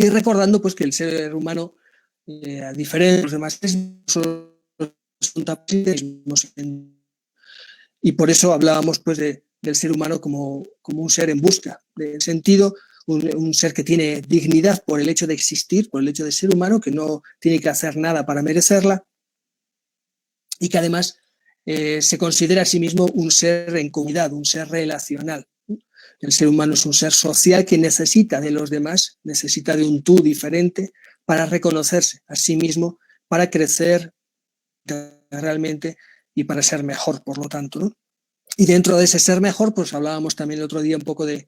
Y recordando pues que el ser humano, a diferencia de los demás, son y por eso hablábamos pues del ser humano como un ser en busca de sentido, un ser que tiene dignidad por el hecho de existir, por el hecho de ser humano, que no tiene que hacer nada para merecerla y que además se considera a sí mismo un ser en comunidad, un ser relacional. El ser humano es un ser social que necesita de los demás, necesita de un tú diferente para reconocerse a sí mismo, para crecer realmente y para ser mejor, por lo tanto, ¿no? Y dentro de ese ser mejor, pues hablábamos también el otro día un poco del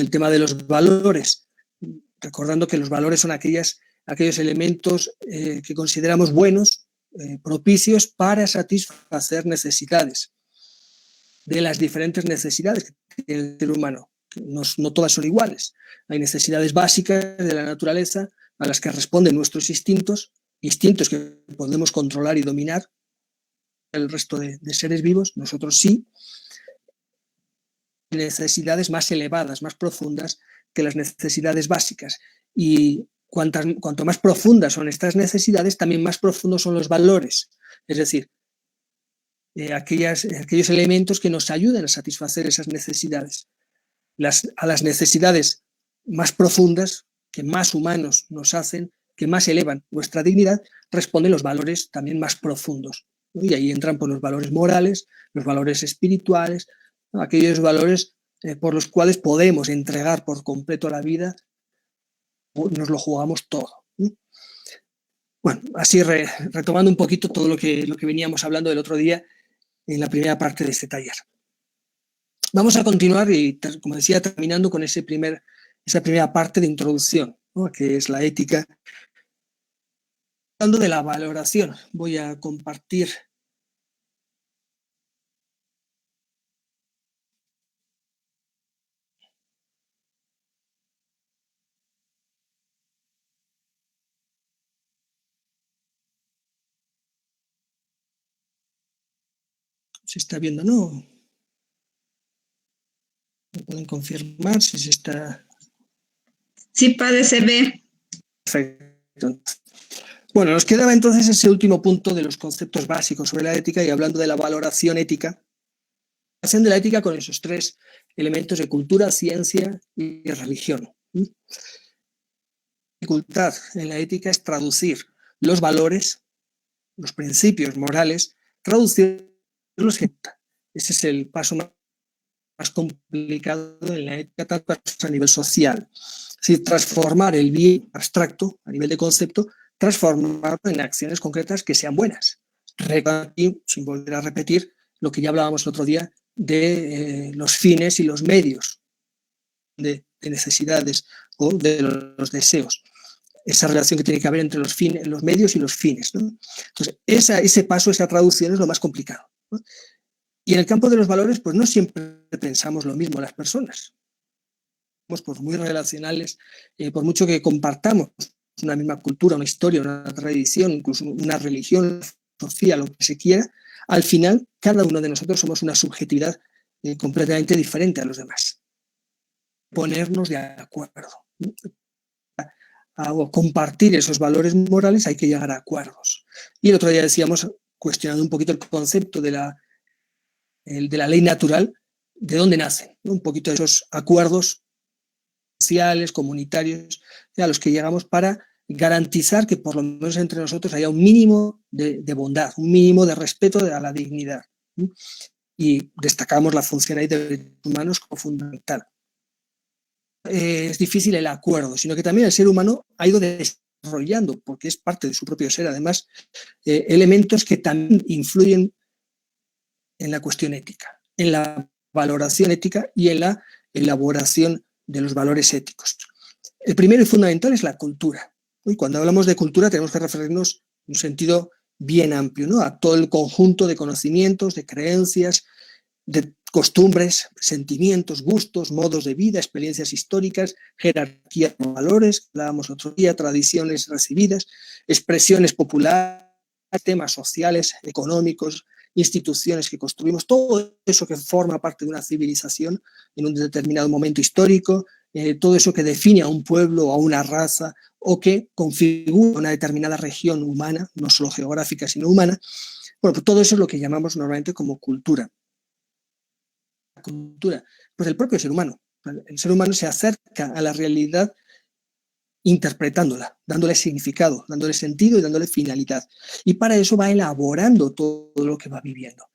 tema de los valores, recordando que los valores son aquellos elementos que consideramos buenos, propicios para satisfacer necesidades, de las diferentes necesidades que tiene el ser humano. No todas son iguales. Hay necesidades básicas de la naturaleza a las que responden nuestros instintos que podemos controlar y dominar. El resto de seres vivos, nosotros sí. Necesidades más elevadas, más profundas que las necesidades básicas. Y cuanto más profundas son estas necesidades, también más profundos son los valores. Es decir, aquellos elementos que nos ayudan a satisfacer esas necesidades. A las necesidades más profundas, que más humanos nos hacen, que más elevan nuestra dignidad, responden los valores también más profundos. Y ahí entran por los valores morales, los valores espirituales, ¿no? Aquellos valores por los cuales podemos entregar por completo la vida, nos lo jugamos todo. Bueno, así retomando un poquito todo lo que veníamos hablando del otro día en la primera parte de este taller. Vamos a continuar y, como decía, terminando con esa primera parte de introducción, ¿no? Que es la ética. Hablando de la valoración, voy a compartir se está viendo, ¿no? ¿Me pueden confirmar si se está? Sí, padre, se ve. Perfecto. Bueno, nos quedaba entonces ese último punto de los conceptos básicos sobre la ética y hablando de la valoración ética. La relación de la ética con esos tres elementos de cultura, ciencia y religión. La dificultad en la ética es traducir los valores, los principios morales, traducirlos. Ese es el paso más complicado en la ética, tanto a nivel social. Es decir, transformar el bien abstracto a nivel de concepto, transformarlo en acciones concretas que sean buenas. Aquí, sin volver a repetir lo que ya hablábamos el otro día de los fines y los medios de necesidades o de los deseos. Esa relación que tiene que haber entre los medios y los fines, ¿no? Entonces, ese paso, esa traducción es lo más complicado, ¿no? Y en el campo de los valores, pues no siempre pensamos lo mismo las personas. Somos pues muy relacionales, por mucho que compartamos una misma cultura, una historia, una tradición, incluso una religión, filosofía, lo que se quiera, al final cada uno de nosotros somos una subjetividad completamente diferente a los demás. Ponernos de acuerdo. A compartir esos valores morales hay que llegar a acuerdos. Y el otro día decíamos, cuestionando un poquito el concepto de la ley natural, ¿de dónde nacen? Un poquito de esos acuerdos sociales, comunitarios, a los que llegamos para garantizar que por lo menos entre nosotros haya un mínimo de bondad, un mínimo de respeto a la dignidad. Y destacamos la función ahí de derechos humanos como fundamental. Es difícil el acuerdo, sino que también el ser humano ha ido desarrollando, porque es parte de su propio ser, además, elementos que también influyen en la cuestión ética, en la valoración ética y en la elaboración de los valores éticos. El primero y fundamental es la cultura. Y cuando hablamos de cultura tenemos que referirnos en un sentido bien amplio, ¿no? A todo el conjunto de conocimientos, de creencias, de costumbres, sentimientos, gustos, modos de vida, experiencias históricas, jerarquía de valores, hablábamos otro día, tradiciones recibidas, expresiones populares, temas sociales, económicos, instituciones que construimos, todo eso que forma parte de una civilización en un determinado momento histórico, todo eso que define a un pueblo, a una raza o que configura una determinada región humana, no solo geográfica, sino humana. Bueno, pues todo eso es lo que llamamos normalmente como cultura. La cultura, pues el propio ser humano. El ser humano se acerca a la realidad interpretándola, dándole significado, dándole sentido y dándole finalidad. Y para eso va elaborando todo lo que va viviendo,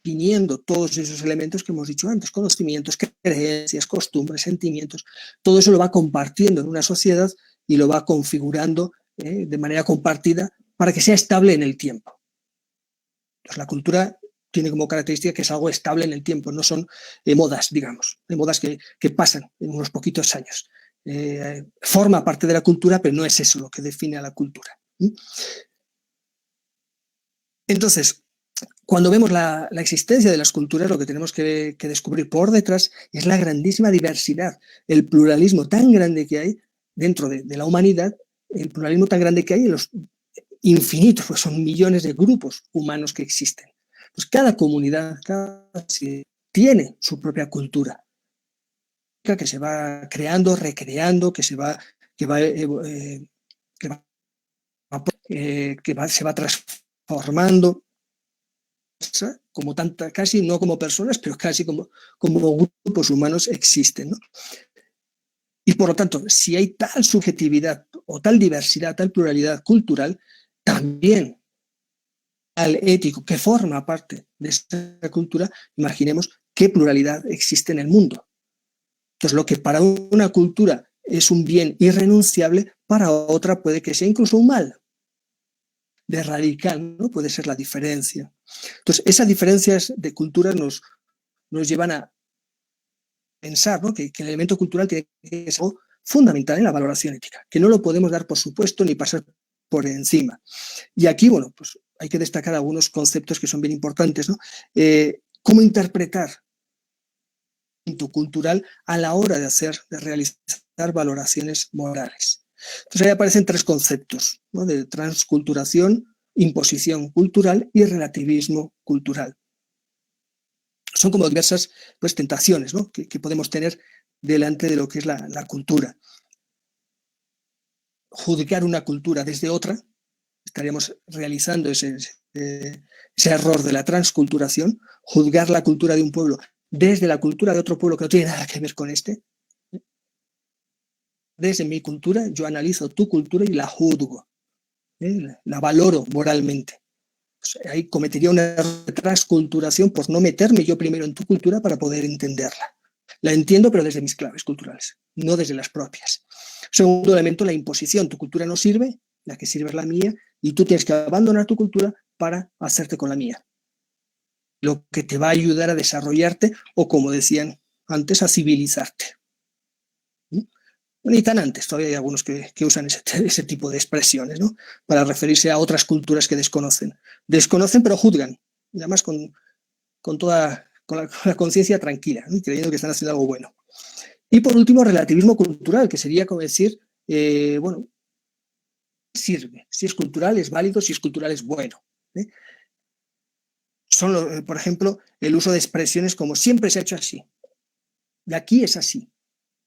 definiendo todos esos elementos que hemos dicho antes, conocimientos, creencias, costumbres, sentimientos, todo eso lo va compartiendo en una sociedad y lo va configurando de manera compartida para que sea estable en el tiempo. Entonces, la cultura tiene como característica que es algo estable en el tiempo, no son modas, digamos, modas que pasan en unos poquitos años. Forma parte de la cultura, pero no es eso lo que define a la cultura. Entonces, cuando vemos la existencia de las culturas, lo que tenemos que descubrir por detrás es la grandísima diversidad, el pluralismo tan grande que hay dentro de la humanidad, el pluralismo tan grande que hay en los infinitos, pues son millones de grupos humanos que existen. Pues cada comunidad, cada ciudad tiene su propia cultura, que se va creando, recreando, se va transformando, como tanta, casi no como personas, pero casi como grupos humanos existen, ¿no? Y por lo tanto, si hay tal subjetividad o tal diversidad, tal pluralidad cultural, también al ético que forma parte de esa cultura, imaginemos qué pluralidad existe en el mundo. Entonces, lo que para una cultura es un bien irrenunciable, para otra puede que sea incluso un mal. De radical, ¿no? Puede ser la diferencia. Entonces, esas diferencias de culturas nos llevan a pensar, ¿no? que el elemento cultural tiene que ser algo fundamental en la valoración ética, que no lo podemos dar por supuesto ni pasar por encima. Y aquí, bueno, pues hay que destacar algunos conceptos que son bien importantes, ¿no? ¿Cómo interpretar cultural a la hora de realizar valoraciones morales? Entonces ahí aparecen tres conceptos, ¿no? De transculturación, imposición cultural y relativismo cultural. Son como diversas pues, tentaciones, ¿no? que podemos tener delante de lo que es la cultura. Juzgar una cultura desde otra, estaríamos realizando ese error de la transculturación, juzgar la cultura de un pueblo desde la cultura de otro pueblo que no tiene nada que ver con este. Desde mi cultura, yo analizo tu cultura y la juzgo, la valoro moralmente. Pues ahí cometería una error de transculturación por no meterme yo primero en tu cultura para poder entenderla. La entiendo, pero desde mis claves culturales, no desde las propias. Segundo elemento, la imposición. Tu cultura no sirve, la que sirve es la mía, y tú tienes que abandonar tu cultura para hacerte con la mía. Lo que te va a ayudar a desarrollarte o, como decían antes, a civilizarte. Ni tan antes, todavía hay algunos que usan ese tipo de expresiones, ¿no? Para referirse a otras culturas que desconocen. Desconocen, pero juzgan, y además con la conciencia tranquila, ¿no? Creyendo que están haciendo algo bueno. Y por último, relativismo cultural, que sería como decir, bueno, sirve, si es cultural es válido, si es cultural es bueno. Son, por ejemplo, el uso de expresiones como siempre se ha hecho así, y aquí es así.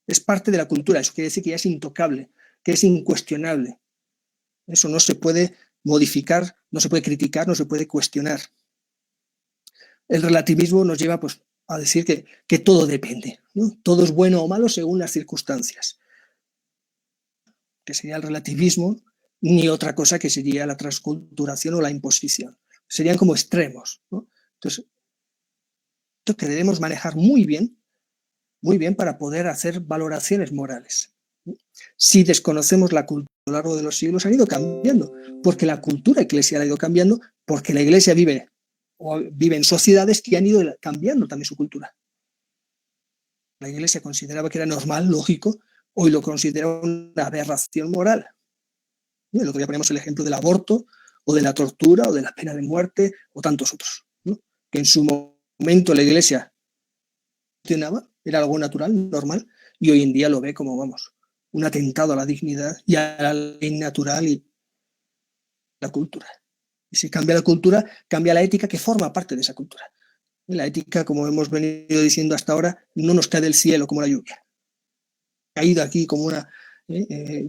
Es parte de la cultura, eso quiere decir que ya es intocable, que es incuestionable. Eso no se puede modificar, no se puede criticar, no se puede cuestionar. El relativismo nos lleva pues, a decir que todo depende, ¿no? Todo es bueno o malo según las circunstancias, que sería el relativismo, ni otra cosa que sería la transculturación o la imposición. Serían como extremos, ¿no? Entonces, esto que debemos manejar muy bien para poder hacer valoraciones morales. Si desconocemos la cultura a lo largo de los siglos, han ido cambiando, porque la cultura eclesial ha ido cambiando, porque la Iglesia vive en sociedades que han ido cambiando también su cultura. La Iglesia consideraba que era normal, lógico, hoy lo considera una aberración moral. El otro día ponemos el ejemplo del aborto, o de la tortura, o de la pena de muerte, o tantos otros, ¿no? Que en su momento la Iglesia funcionaba, era algo natural, normal, y hoy en día lo ve como, vamos, un atentado a la dignidad y a la ley natural y la cultura. Y si cambia la cultura, cambia la ética que forma parte de esa cultura. Y la ética, como hemos venido diciendo hasta ahora, no nos cae del cielo como la lluvia. Ha caído aquí como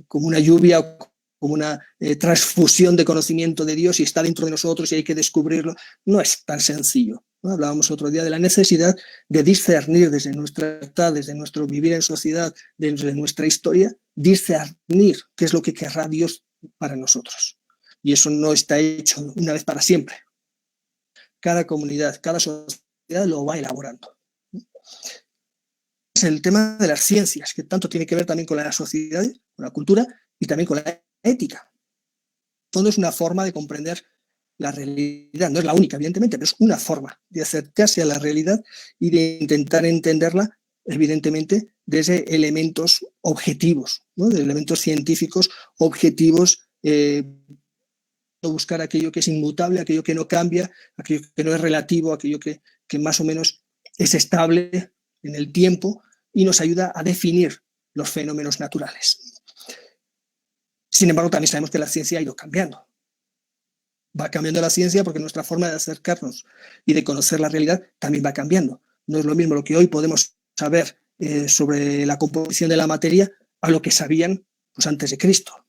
como una lluvia, como una transfusión de conocimiento de Dios y está dentro de nosotros y hay que descubrirlo. No es tan sencillo, ¿no? Hablábamos otro día de la necesidad de discernir desde nuestra edad, desde nuestro vivir en sociedad, desde nuestra historia, discernir qué es lo que querrá Dios para nosotros. Y eso no está hecho una vez para siempre. Cada comunidad, cada sociedad lo va elaborando. Es el tema de las ciencias, que tanto tiene que ver también con la sociedad, con la cultura y también con la ética. Todo es una forma de comprender la realidad. No es la única, evidentemente, pero es una forma de acercarse a la realidad y de intentar entenderla, evidentemente, desde elementos objetivos, ¿no? De elementos científicos objetivos, buscar aquello que es inmutable, aquello que no cambia, aquello que no es relativo, aquello que más o menos es estable en el tiempo y nos ayuda a definir los fenómenos naturales. Sin embargo, también sabemos que la ciencia ha ido cambiando. Va cambiando la ciencia porque nuestra forma de acercarnos y de conocer la realidad también va cambiando. No es lo mismo lo que hoy podemos saber sobre la composición de la materia a lo que sabían pues, antes de Cristo,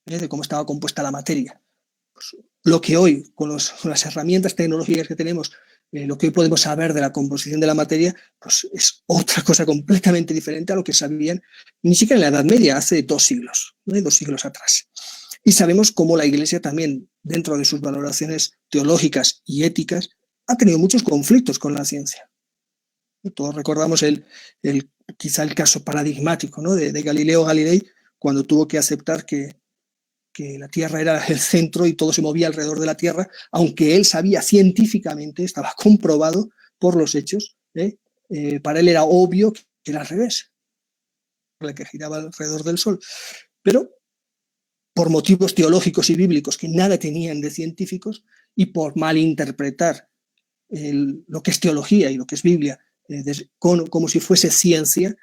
de cómo estaba compuesta la materia. Pues, lo que hoy, con las herramientas tecnológicas que tenemos, lo que hoy podemos saber de la composición de la materia, pues es otra cosa completamente diferente a lo que sabían ni siquiera en la Edad Media, hace 2 siglos, ¿no? 2 siglos atrás. Y sabemos cómo la Iglesia también, dentro de sus valoraciones teológicas y éticas, ha tenido muchos conflictos con la ciencia. Todos recordamos quizá el caso paradigmático, ¿no? de Galileo Galilei, cuando tuvo que aceptar que la Tierra era el centro y todo se movía alrededor de la Tierra, aunque él sabía científicamente, estaba comprobado por los hechos, para él era obvio que era al revés, la que giraba alrededor del Sol. Pero por motivos teológicos y bíblicos que nada tenían de científicos y por malinterpretar lo que es teología y lo que es Biblia como si fuese ciencia,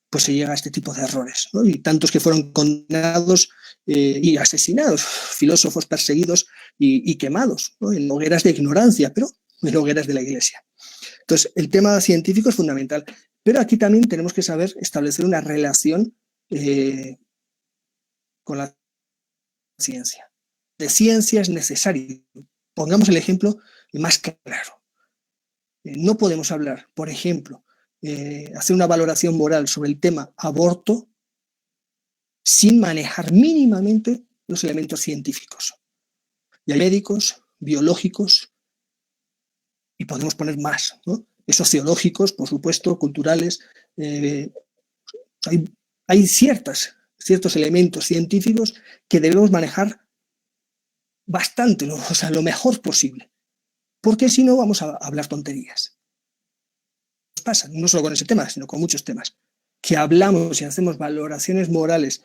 pues se llega a este tipo de errores, ¿no? Y tantos que fueron condenados y asesinados, filósofos perseguidos y quemados, ¿no? En hogueras de ignorancia, pero en hogueras de la Iglesia. Entonces, el tema científico es fundamental, pero aquí también tenemos que saber establecer una relación con la ciencia. De ciencia es necesario. Pongamos el ejemplo más claro. No podemos hablar, por ejemplo, hacer una valoración moral sobre el tema aborto sin manejar mínimamente los elementos científicos. Y hay médicos, biológicos, y podemos poner más, ¿no? Sociológicos, por supuesto, culturales. Hay ciertos elementos científicos que debemos manejar bastante, o sea, lo mejor posible. Porque si no vamos a hablar tonterías. Nos pasa, no solo con ese tema, sino con muchos temas, que hablamos y hacemos valoraciones morales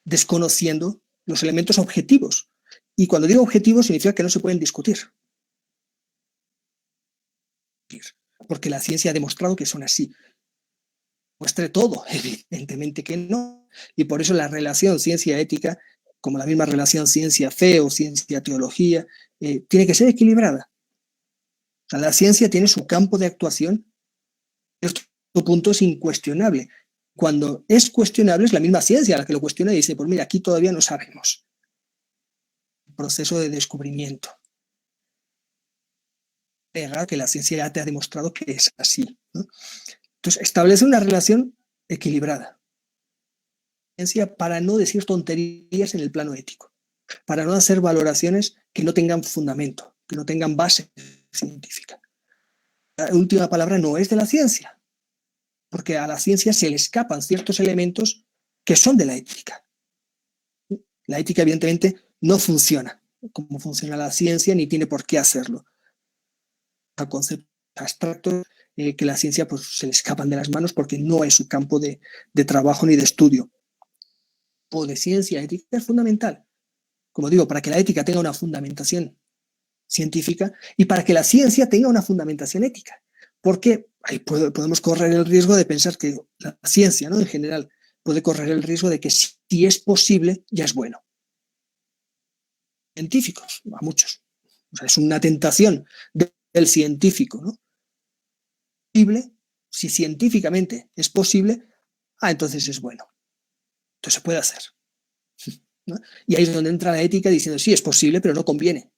desconociendo los elementos objetivos. Y cuando digo objetivos significa que no se pueden discutir. Porque la ciencia ha demostrado que son así. Muestre todo, evidentemente que no. Y por eso la relación ciencia-ética, como la misma relación ciencia-fe o ciencia-teología, tiene que ser equilibrada. O sea, la ciencia tiene su campo de actuación, este punto es incuestionable. Cuando es cuestionable es la misma ciencia la que lo cuestiona y dice, pues mira, aquí todavía no sabemos. El proceso de descubrimiento. Que la ciencia ya te ha demostrado que es así, ¿no? Entonces, establece una relación equilibrada. Ciencia para no decir tonterías en el plano ético, para no hacer valoraciones que no tengan fundamento, que no tengan base científica. La última palabra no es de la ciencia, porque a la ciencia se le escapan ciertos elementos que son de la ética. La ética, evidentemente, no funciona como funciona la ciencia, ni tiene por qué hacerlo. A conceptos abstractos que la ciencia pues, se le escapan de las manos porque no es su campo de trabajo ni de estudio. O de ciencia ética es fundamental, como digo, para que la ética tenga una fundamentación científica y para que la ciencia tenga una fundamentación ética. Porque ahí podemos correr el riesgo de pensar que la ciencia, ¿no? En general, puede correr el riesgo de que si es posible, ya es bueno. Científicos, a muchos. O sea, es una tentación del científico, ¿no? Si científicamente es posible, entonces es bueno. Entonces se puede hacer, ¿no? Y ahí es donde entra la ética diciendo, sí, es posible, pero no conviene.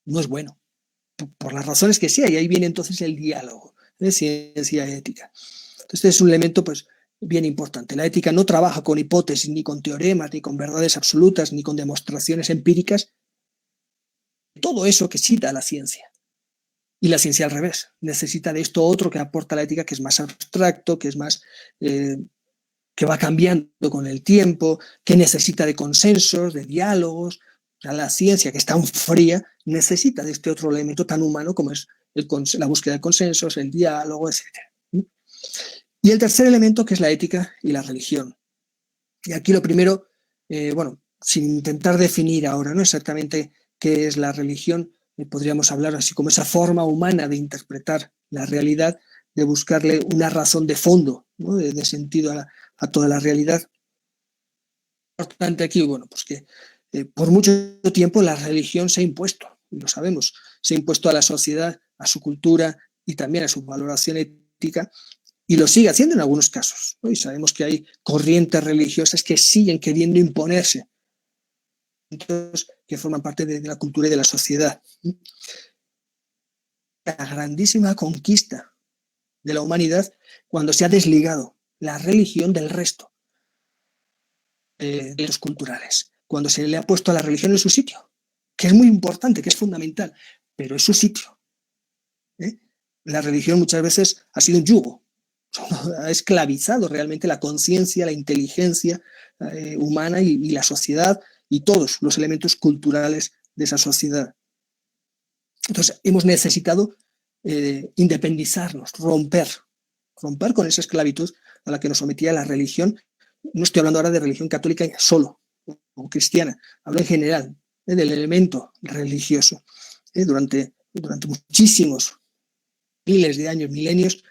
No es bueno, por las razones que sea, y ahí viene entonces el diálogo de ciencia y ética. Entonces, este es un elemento pues, bien importante. La ética no trabaja con hipótesis, ni con teoremas, ni con verdades absolutas, ni con demostraciones empíricas. Todo eso que cita la ciencia. Y la ciencia al revés. Necesita de esto otro que aporta la ética, que es más abstracto, que es más... que va cambiando con el tiempo, que necesita de consensos, de diálogos. O sea, la ciencia, que es tan fría, necesita de este otro elemento tan humano como es la búsqueda de consensos, el diálogo, etc. Y el tercer elemento, que es la ética y la religión. Y aquí lo primero, bueno, sin intentar definir ahora, ¿no?, exactamente qué es la religión, podríamos hablar así como esa forma humana de interpretar la realidad, de buscarle una razón de fondo, ¿no?, de sentido a toda la realidad. Importante aquí, bueno, pues que por mucho tiempo la religión se ha impuesto, lo sabemos, se ha impuesto a la sociedad, a su cultura y también a su valoración ética, y lo sigue haciendo en algunos casos, ¿no? Y sabemos que hay corrientes religiosas que siguen queriendo imponerse, que forman parte de la cultura y de la sociedad. La grandísima conquista de la humanidad cuando se ha desligado la religión del resto de los culturales, cuando se le ha puesto a la religión en su sitio, que es muy importante, que es fundamental, pero es su sitio. La religión muchas veces ha sido un yugo, ha esclavizado realmente la conciencia, la inteligencia humana y la sociedad y todos los elementos culturales de esa sociedad. Entonces hemos necesitado independizarnos, romper con esa esclavitud a la que nos sometía la religión. No estoy hablando ahora de religión católica solo o cristiana, hablo en general del elemento religioso. Durante muchísimos miles de años, milenios,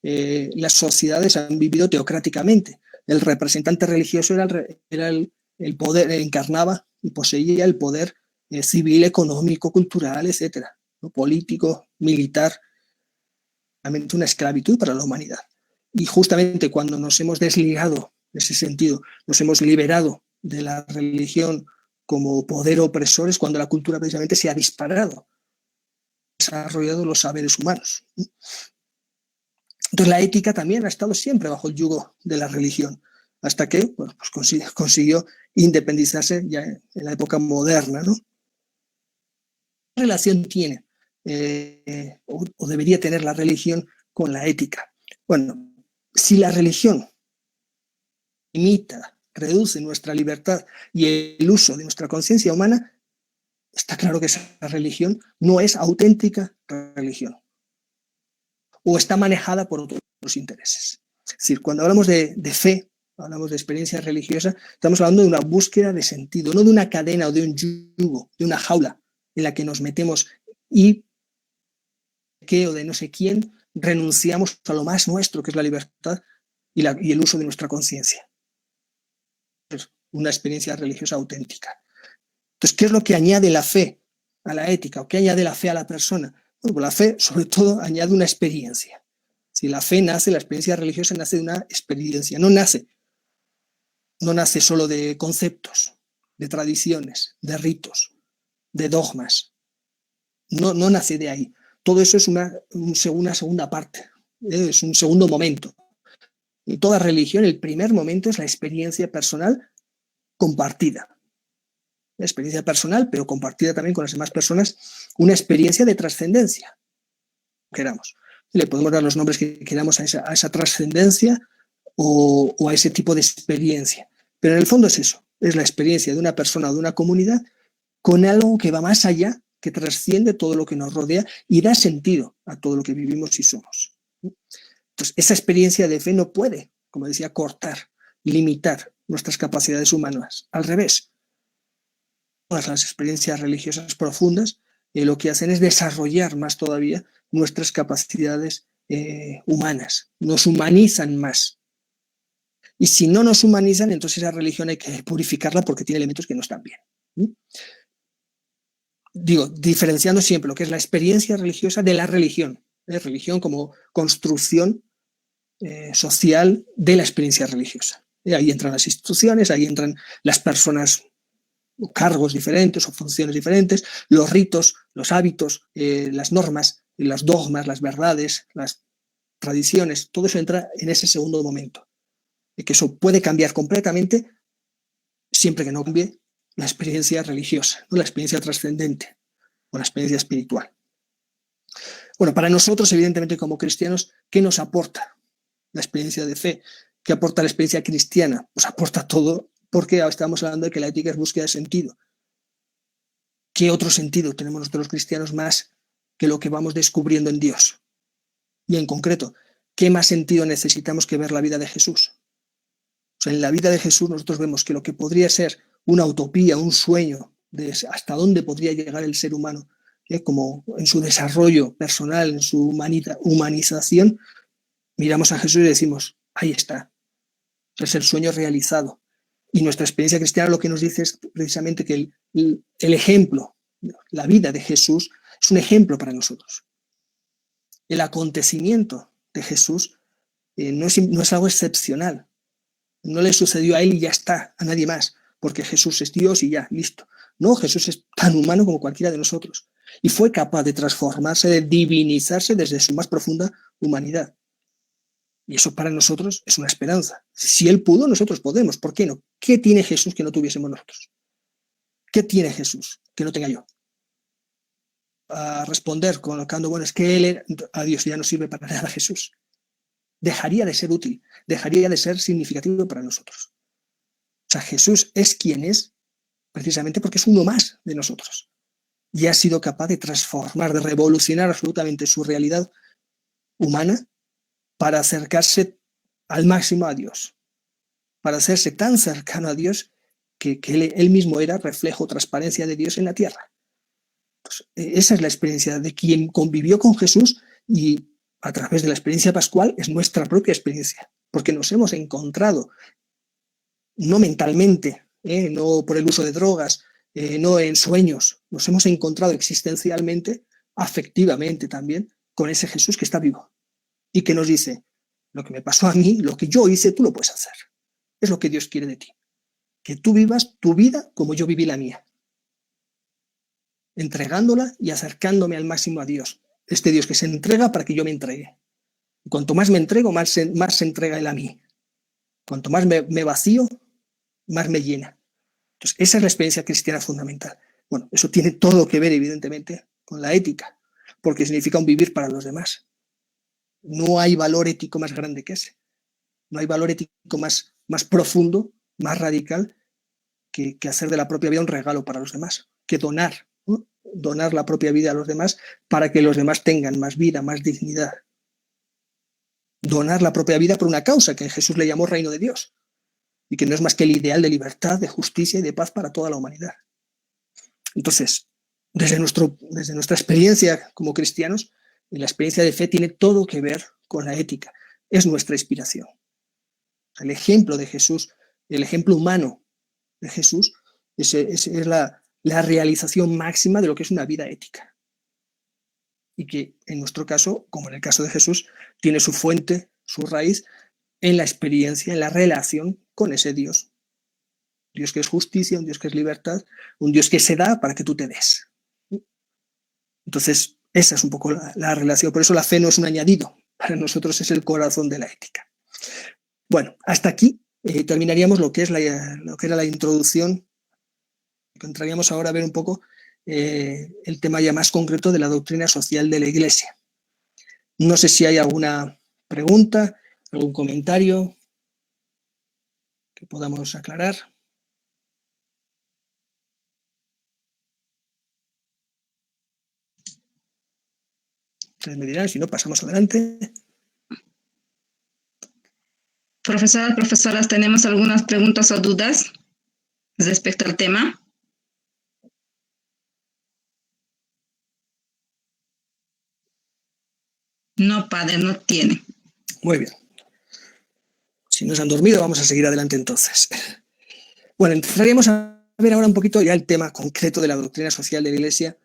las sociedades han vivido teocráticamente. El representante religioso era el poder, encarnaba y poseía el poder civil, económico, cultural, etcétera, ¿no?, político, militar, realmente una esclavitud para la humanidad. Y justamente cuando nos hemos desligado de ese sentido, nos hemos liberado de la religión como poder opresor, es cuando la cultura precisamente se ha disparado, desarrollado los saberes humanos. Entonces la ética también ha estado siempre bajo el yugo de la religión, hasta que bueno, pues consiguió independizarse ya en la época moderna, ¿no? ¿Qué relación tiene o debería tener la religión con la ética? Bueno, si la religión limita, reduce nuestra libertad y el uso de nuestra conciencia humana, está claro que esa religión no es auténtica religión o está manejada por otros intereses. Es decir, cuando hablamos de fe, hablamos de experiencia religiosa, estamos hablando de una búsqueda de sentido, no de una cadena o de un yugo, de una jaula en la que nos metemos y qué o de no sé quién renunciamos a lo más nuestro, que es la libertad y el uso de nuestra conciencia. Es una experiencia religiosa auténtica. Entonces, ¿qué es lo que añade la fe a la ética o qué añade la fe a la persona? Bueno, pues la fe, sobre todo, añade una experiencia. Si la fe nace, la experiencia religiosa nace de una experiencia, no nace solo de conceptos, de tradiciones, de ritos, de dogmas. No nace de ahí. Todo eso es una segunda parte, es un segundo momento. En toda religión, el primer momento es la experiencia personal compartida. La experiencia personal, pero compartida también con las demás personas, una experiencia de trascendencia, queramos. Le podemos dar los nombres que queramos a esa trascendencia o a ese tipo de experiencia. Pero en el fondo es eso, es la experiencia de una persona o de una comunidad con algo que va más allá, que trasciende todo lo que nos rodea y da sentido a todo lo que vivimos y somos. Entonces, esa experiencia de fe no puede, como decía, cortar, limitar nuestras capacidades humanas. Al revés, todas las experiencias religiosas profundas lo que hacen es desarrollar más todavía nuestras capacidades humanas, nos humanizan más. Y si no nos humanizan, entonces esa religión hay que purificarla porque tiene elementos que no están bien. Digo, diferenciando siempre lo que es la experiencia religiosa de la religión. Religión como construcción social de la experiencia religiosa. Y ahí entran las instituciones, ahí entran las personas, cargos diferentes o funciones diferentes, los ritos, los hábitos, las normas, los dogmas, las verdades, las tradiciones, todo eso entra en ese segundo momento. Y que eso puede cambiar completamente siempre que no cambie la experiencia religiosa, ¿no? La experiencia trascendente o la experiencia espiritual. Bueno, para nosotros, evidentemente, como cristianos, ¿qué nos aporta la experiencia de fe? ¿Qué aporta la experiencia cristiana? Pues aporta todo, porque estamos hablando de que la ética es búsqueda de sentido. ¿Qué otro sentido tenemos nosotros los cristianos más que lo que vamos descubriendo en Dios? Y en concreto, ¿qué más sentido necesitamos que ver la vida de Jesús? O sea, en la vida de Jesús nosotros vemos que lo que podría ser una utopía, un sueño de hasta dónde podría llegar el ser humano, como en su desarrollo personal, en su humanización, miramos a Jesús y decimos, ahí está, es el sueño realizado. Y nuestra experiencia cristiana lo que nos dice es precisamente que el ejemplo, la vida de Jesús, es un ejemplo para nosotros. El acontecimiento de Jesús no es algo excepcional. No le sucedió a él y ya está, a nadie más, porque Jesús es Dios y ya, listo. No, Jesús es tan humano como cualquiera de nosotros. Y fue capaz de transformarse, de divinizarse desde su más profunda humanidad. Y eso para nosotros es una esperanza. Si él pudo, nosotros podemos. ¿Por qué no? ¿Qué tiene Jesús que no tuviésemos nosotros? ¿Qué tiene Jesús que no tenga yo? A responder colocando, bueno, es que él a Dios ya no sirve para nada a Jesús. Dejaría de ser útil, dejaría de ser significativo para nosotros. O sea, Jesús es quien es precisamente porque es uno más de nosotros. Y ha sido capaz de transformar, de revolucionar absolutamente su realidad humana para acercarse al máximo a Dios, para hacerse tan cercano a Dios que él mismo era reflejo, transparencia de Dios en la tierra. Pues, esa es la experiencia de quien convivió con Jesús y a través de la experiencia pascual es nuestra propia experiencia, porque nos hemos encontrado, no mentalmente, no por el uso de drogas, no en sueños, nos hemos encontrado existencialmente, afectivamente también, con ese Jesús que está vivo y que nos dice, lo que me pasó a mí, lo que yo hice, tú lo puedes hacer. Es lo que Dios quiere de ti, que tú vivas tu vida como yo viví la mía, entregándola y acercándome al máximo a Dios, este Dios que se entrega para que yo me entregue. Y cuanto más me entrego, más se entrega Él a mí. Cuanto más me vacío, más me llena. Entonces, esa es la experiencia cristiana fundamental. Bueno, eso tiene todo que ver, evidentemente, con la ética, porque significa un vivir para los demás. No hay valor ético más grande que ese. No hay valor ético más profundo, más radical, que hacer de la propia vida un regalo para los demás, que donar, ¿no? Donar la propia vida a los demás para que los demás tengan más vida, más dignidad. Donar la propia vida por una causa que Jesús le llamó reino de Dios y que no es más que el ideal de libertad, de justicia y de paz para toda la humanidad. Entonces, desde nuestra experiencia como cristianos, la experiencia de fe tiene todo que ver con la ética. Es nuestra inspiración. El ejemplo de Jesús, el ejemplo humano de Jesús, es la realización máxima de lo que es una vida ética. Y que en nuestro caso, como en el caso de Jesús, tiene su fuente, su raíz en la experiencia, en la relación con ese Dios. Dios que es justicia, un Dios que es libertad, un Dios que se da para que tú te des. Entonces, esa es un poco la relación. Por eso la fe no es un añadido. Para nosotros es el corazón de la ética. Bueno, hasta aquí terminaríamos lo que era la introducción. Entraríamos ahora a ver un poco el tema ya más concreto de la doctrina social de la Iglesia. No sé si hay alguna pregunta, algún comentario que podamos aclarar. Ustedes me dirán, si no, pasamos adelante. Profesoras, profesoras, ¿tenemos algunas preguntas o dudas respecto al tema? No, padre, no tiene. Muy bien. Si no se han dormido, vamos a seguir adelante entonces. Bueno, entraríamos a ver ahora un poquito ya el tema concreto de la doctrina social de la Iglesia.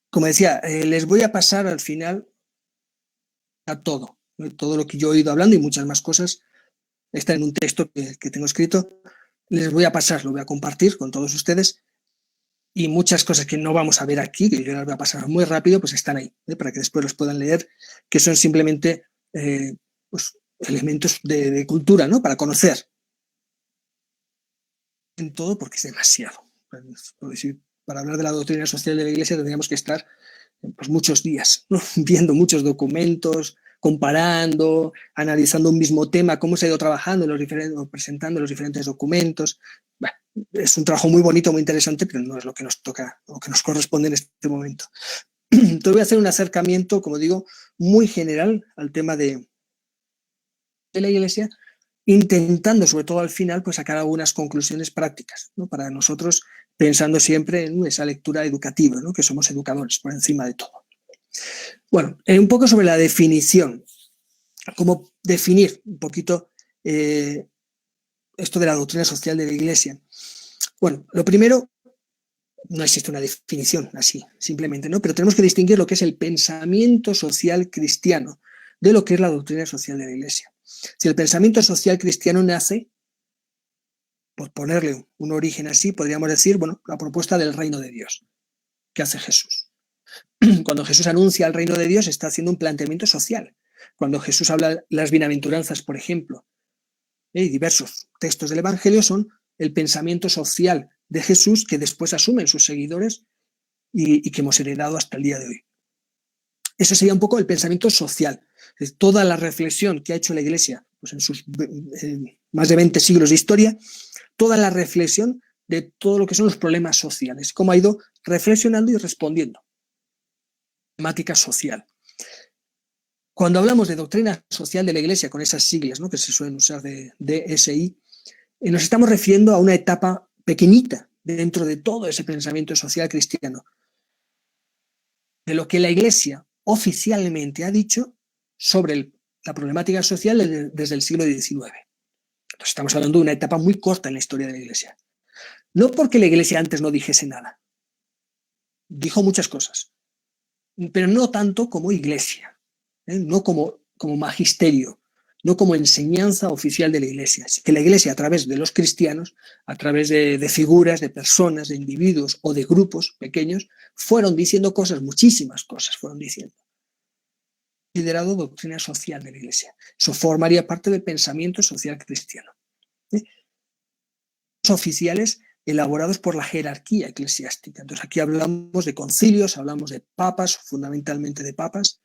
Como decía, les voy a pasar al final a todo. Todo lo que yo he ido hablando y muchas más cosas está en un texto que tengo escrito. Les voy a pasar, lo voy a compartir con todos ustedes, y muchas cosas que no vamos a ver aquí, que yo las voy a pasar muy rápido, pues están ahí, para que después los puedan leer, que son simplemente pues, elementos de cultura, ¿no? Para conocer en todo, porque es demasiado. Para hablar de la doctrina social de la Iglesia tendríamos que estar pues, muchos días, ¿no? Viendo muchos documentos, comparando, analizando un mismo tema, cómo se ha ido trabajando, presentando los diferentes documentos. Bueno, es un trabajo muy bonito, muy interesante, pero no es lo que nos toca, lo que nos corresponde en este momento. Entonces voy a hacer un acercamiento, como digo, muy general al tema de la Iglesia, intentando, sobre todo al final, pues sacar algunas conclusiones prácticas, ¿no? Para nosotros, pensando siempre en esa lectura educativa, ¿no? Que somos educadores por encima de todo. Bueno, un poco sobre la definición, cómo definir un poquito esto de la doctrina social de la Iglesia. Bueno, lo primero, no existe una definición así, simplemente, ¿no? Pero tenemos que distinguir lo que es el pensamiento social cristiano de lo que es la doctrina social de la Iglesia. Si el pensamiento social cristiano nace, por ponerle un origen así, podríamos decir, bueno, la propuesta del reino de Dios que hace Jesús. Cuando Jesús anuncia el reino de Dios, está haciendo un planteamiento social. Cuando Jesús habla de las bienaventuranzas, por ejemplo, y diversos textos del Evangelio son el pensamiento social de Jesús que después asumen sus seguidores y que hemos heredado hasta el día de hoy. Eso sería un poco el pensamiento social. Toda la reflexión que ha hecho la Iglesia pues en sus más de 20 siglos de historia, toda la reflexión de todo lo que son los problemas sociales, cómo ha ido reflexionando y respondiendo. Temática social. Cuando hablamos de doctrina social de la Iglesia, con esas siglas, ¿no? Que se suelen usar de DSI, nos estamos refiriendo a una etapa pequeñita dentro de todo ese pensamiento social cristiano, de lo que la Iglesia oficialmente ha dicho sobre la problemática social desde el siglo XIX. Entonces estamos hablando de una etapa muy corta en la historia de la Iglesia. No porque la Iglesia antes no dijese nada. Dijo muchas cosas, pero no tanto como Iglesia, no como magisterio, no como enseñanza oficial de la Iglesia. Así que la Iglesia, a través de los cristianos, a través de figuras, de personas, de individuos o de grupos pequeños, fueron diciendo cosas, muchísimas cosas fueron diciendo. Considerado doctrina social de la Iglesia. Eso formaría parte del pensamiento social cristiano. Los oficiales elaborados por la jerarquía eclesiástica. Entonces aquí hablamos de concilios, hablamos de papas, fundamentalmente de papas,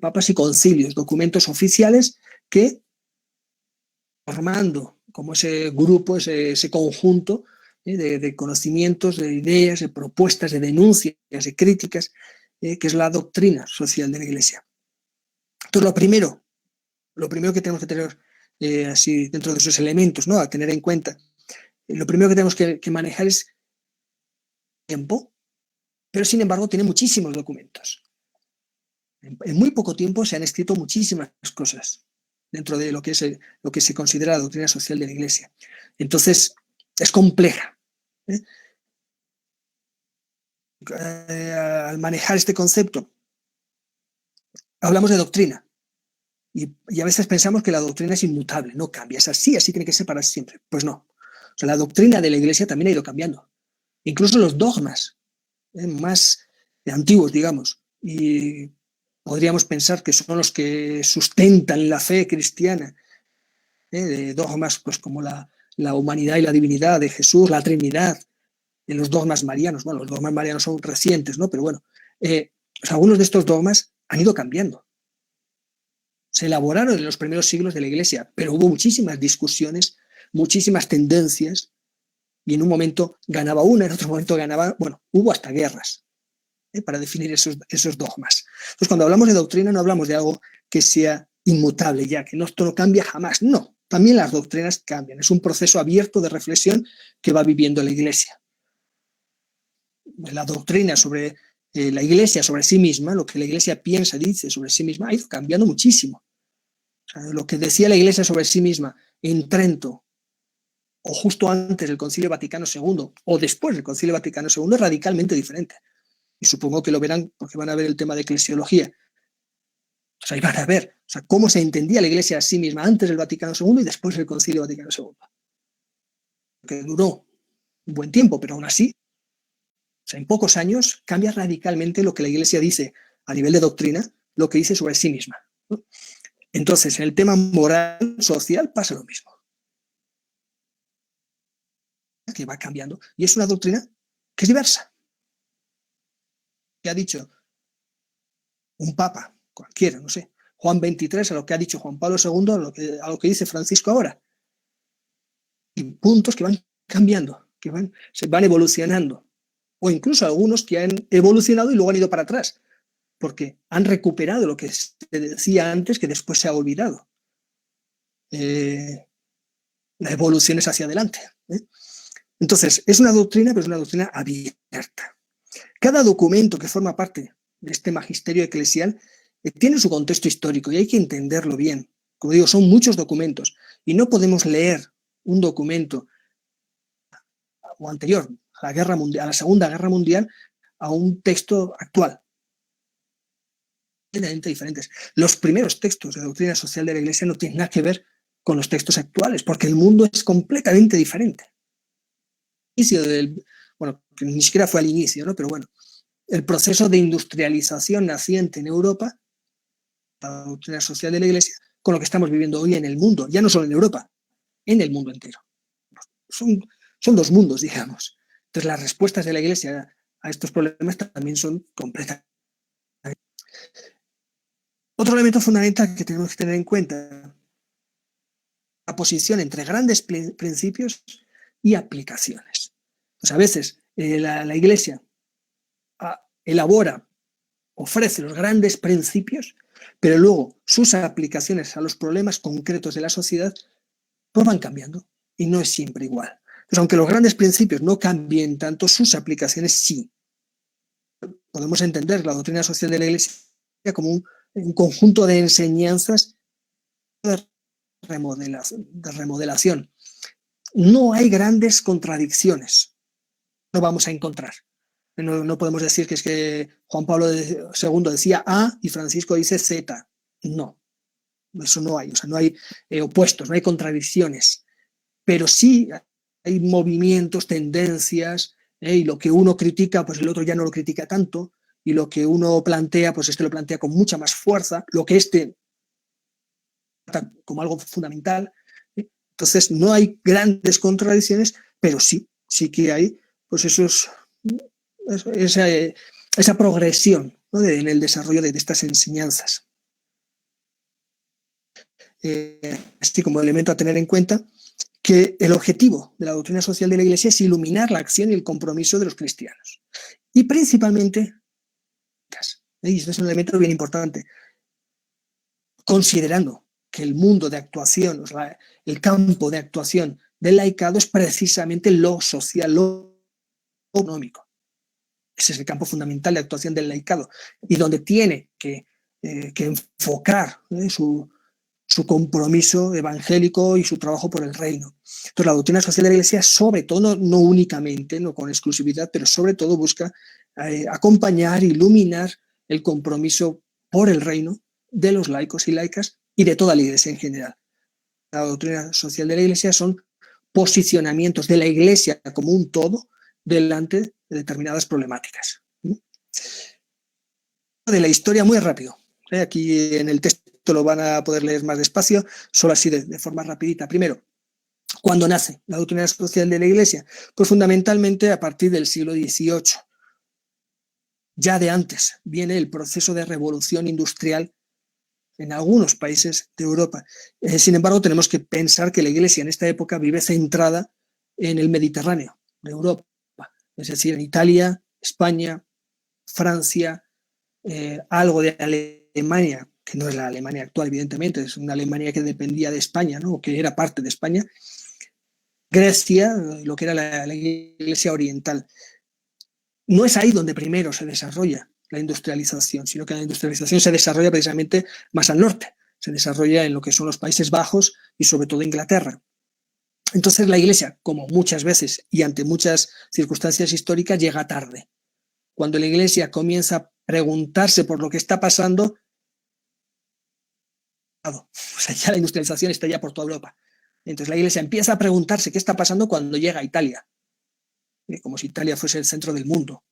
papas y concilios, documentos oficiales que, formando como ese grupo, ese conjunto de conocimientos, de ideas, de propuestas, de denuncias, de críticas, que es la doctrina social de la Iglesia. Entonces, lo primero que tenemos que tener así dentro de esos elementos, ¿no? A tener en cuenta, lo primero que tenemos que manejar es tiempo, pero sin embargo tiene muchísimos documentos. En muy poco tiempo se han escrito muchísimas cosas dentro de lo que se considera la doctrina social de la Iglesia. Entonces, es compleja. Al manejar este concepto, hablamos de doctrina. Y a veces pensamos que la doctrina es inmutable, no cambia, es así tiene que ser para siempre. Pues no. O sea, la doctrina de la Iglesia también ha ido cambiando. Incluso los dogmas más antiguos, digamos, y podríamos pensar que son los que sustentan la fe cristiana, de dogmas pues, como la humanidad y la divinidad de Jesús, la Trinidad, los dogmas marianos. Bueno, los dogmas marianos son recientes, ¿no? Pero bueno, algunos de estos dogmas han ido cambiando. Se elaboraron en los primeros siglos de la Iglesia, pero hubo muchísimas discusiones, muchísimas tendencias, y en un momento ganaba una, en otro momento ganaba, bueno, hubo hasta guerras para definir esos dogmas. Entonces, cuando hablamos de doctrina, no hablamos de algo que sea inmutable ya, que esto no cambia jamás. No, también las doctrinas cambian. Es un proceso abierto de reflexión que va viviendo la Iglesia. La doctrina sobre la Iglesia, sobre sí misma, lo que la Iglesia piensa, dice sobre sí misma, ha ido cambiando muchísimo. O sea, lo que decía la Iglesia sobre sí misma en Trento, o justo antes del Concilio Vaticano II, o después del Concilio Vaticano II, es radicalmente diferente. Y supongo que lo verán porque van a ver el tema de eclesiología. O sea, ahí van a ver cómo se entendía la Iglesia a sí misma antes del Vaticano II y después del Concilio Vaticano II. Que duró un buen tiempo, pero aún así, en pocos años cambia radicalmente lo que la Iglesia dice a nivel de doctrina, lo que dice sobre sí misma, ¿no? Entonces, en el tema moral, social, pasa lo mismo. Que va cambiando. Y es una doctrina que es diversa. Que ha dicho un papa, cualquiera, no sé, Juan XXIII, a lo que ha dicho Juan Pablo II, a lo que dice Francisco ahora. Y puntos que van cambiando, que se van evolucionando. O incluso algunos que han evolucionado y luego han ido para atrás, porque han recuperado lo que se decía antes, que después se ha olvidado. La evolución es hacia adelante. Entonces, es una doctrina, pero es una doctrina abierta. Cada documento que forma parte de este magisterio eclesial tiene su contexto histórico y hay que entenderlo bien. Como digo, son muchos documentos y no podemos leer un documento o anterior a la Guerra Mundial, a la Segunda Guerra Mundial, a un texto actual. Completamente diferentes. Los primeros textos de doctrina social de la Iglesia no tienen nada que ver con los textos actuales, porque el mundo es completamente diferente. Bueno, que ni siquiera fue al inicio, ¿no? Pero bueno, el proceso de industrialización naciente en Europa, la doctrina social de la Iglesia, con lo que estamos viviendo hoy en el mundo, ya no solo en Europa, en el mundo entero. Son dos mundos, digamos. Entonces, las respuestas de la Iglesia a estos problemas también son completamente. Otro elemento fundamental que tenemos que tener en cuenta, la posición entre grandes principios y aplicaciones. Pues a veces la Iglesia elabora, ofrece los grandes principios, pero luego sus aplicaciones a los problemas concretos de la sociedad pues van cambiando y no es siempre igual. Entonces, aunque los grandes principios no cambien tanto, sus aplicaciones sí. Podemos entender la doctrina social de la Iglesia como un conjunto de enseñanzas de remodelación. No hay grandes contradicciones, no vamos a encontrar. No podemos decir que es que Juan Pablo II decía A y Francisco dice Z. No, eso no hay. O sea, no hay opuestos, no hay contradicciones. Pero sí hay movimientos, tendencias, y lo que uno critica, pues el otro ya no lo critica tanto, y lo que uno plantea, pues este lo plantea con mucha más fuerza, lo que este como algo fundamental. Entonces, no hay grandes contradicciones, pero sí que hay pues esa progresión, ¿no? en el desarrollo de estas enseñanzas. Así como elemento a tener en cuenta que el objetivo de la doctrina social de la Iglesia es iluminar la acción y el compromiso de los cristianos. Y principalmente, y esto es un elemento bien importante, considerando que el mundo de actuación, o sea, el campo de actuación del laicado es precisamente lo social, lo económico. Ese es el campo fundamental de actuación del laicado y donde tiene que enfocar su compromiso evangélico y su trabajo por el reino. Entonces, la doctrina social de la Iglesia, sobre todo, no únicamente, no con exclusividad, pero sobre todo busca acompañar, iluminar el compromiso por el reino de los laicos y laicas y de toda la Iglesia en general. La doctrina social de la Iglesia son posicionamientos de la Iglesia como un todo delante de determinadas problemáticas. De la historia muy rápido. Aquí en el texto lo van a poder leer más despacio, solo así de forma rapidita. Primero, ¿cuándo nace la doctrina social de la Iglesia? Pues fundamentalmente a partir del siglo XVIII. Ya de antes viene el proceso de revolución industrial en algunos países de Europa. Sin embargo, tenemos que pensar que la Iglesia en esta época vive centrada en el Mediterráneo de Europa, es decir, en Italia, España, Francia, algo de Alemania, que no es la Alemania actual, evidentemente, es una Alemania que dependía de España, ¿no? Que era parte de España, Grecia, lo que era la Iglesia oriental. No es ahí donde primero se desarrolla la industrialización, sino que la industrialización se desarrolla precisamente más al norte, se desarrolla en lo que son los Países Bajos y sobre todo Inglaterra. Entonces la Iglesia, como muchas veces y ante muchas circunstancias históricas, llega tarde. Cuando la Iglesia comienza a preguntarse por lo que está pasando, O sea, ya la industrialización está ya por toda Europa. Entonces la Iglesia empieza a preguntarse qué está pasando cuando llega a Italia, como si Italia fuese el centro del mundo.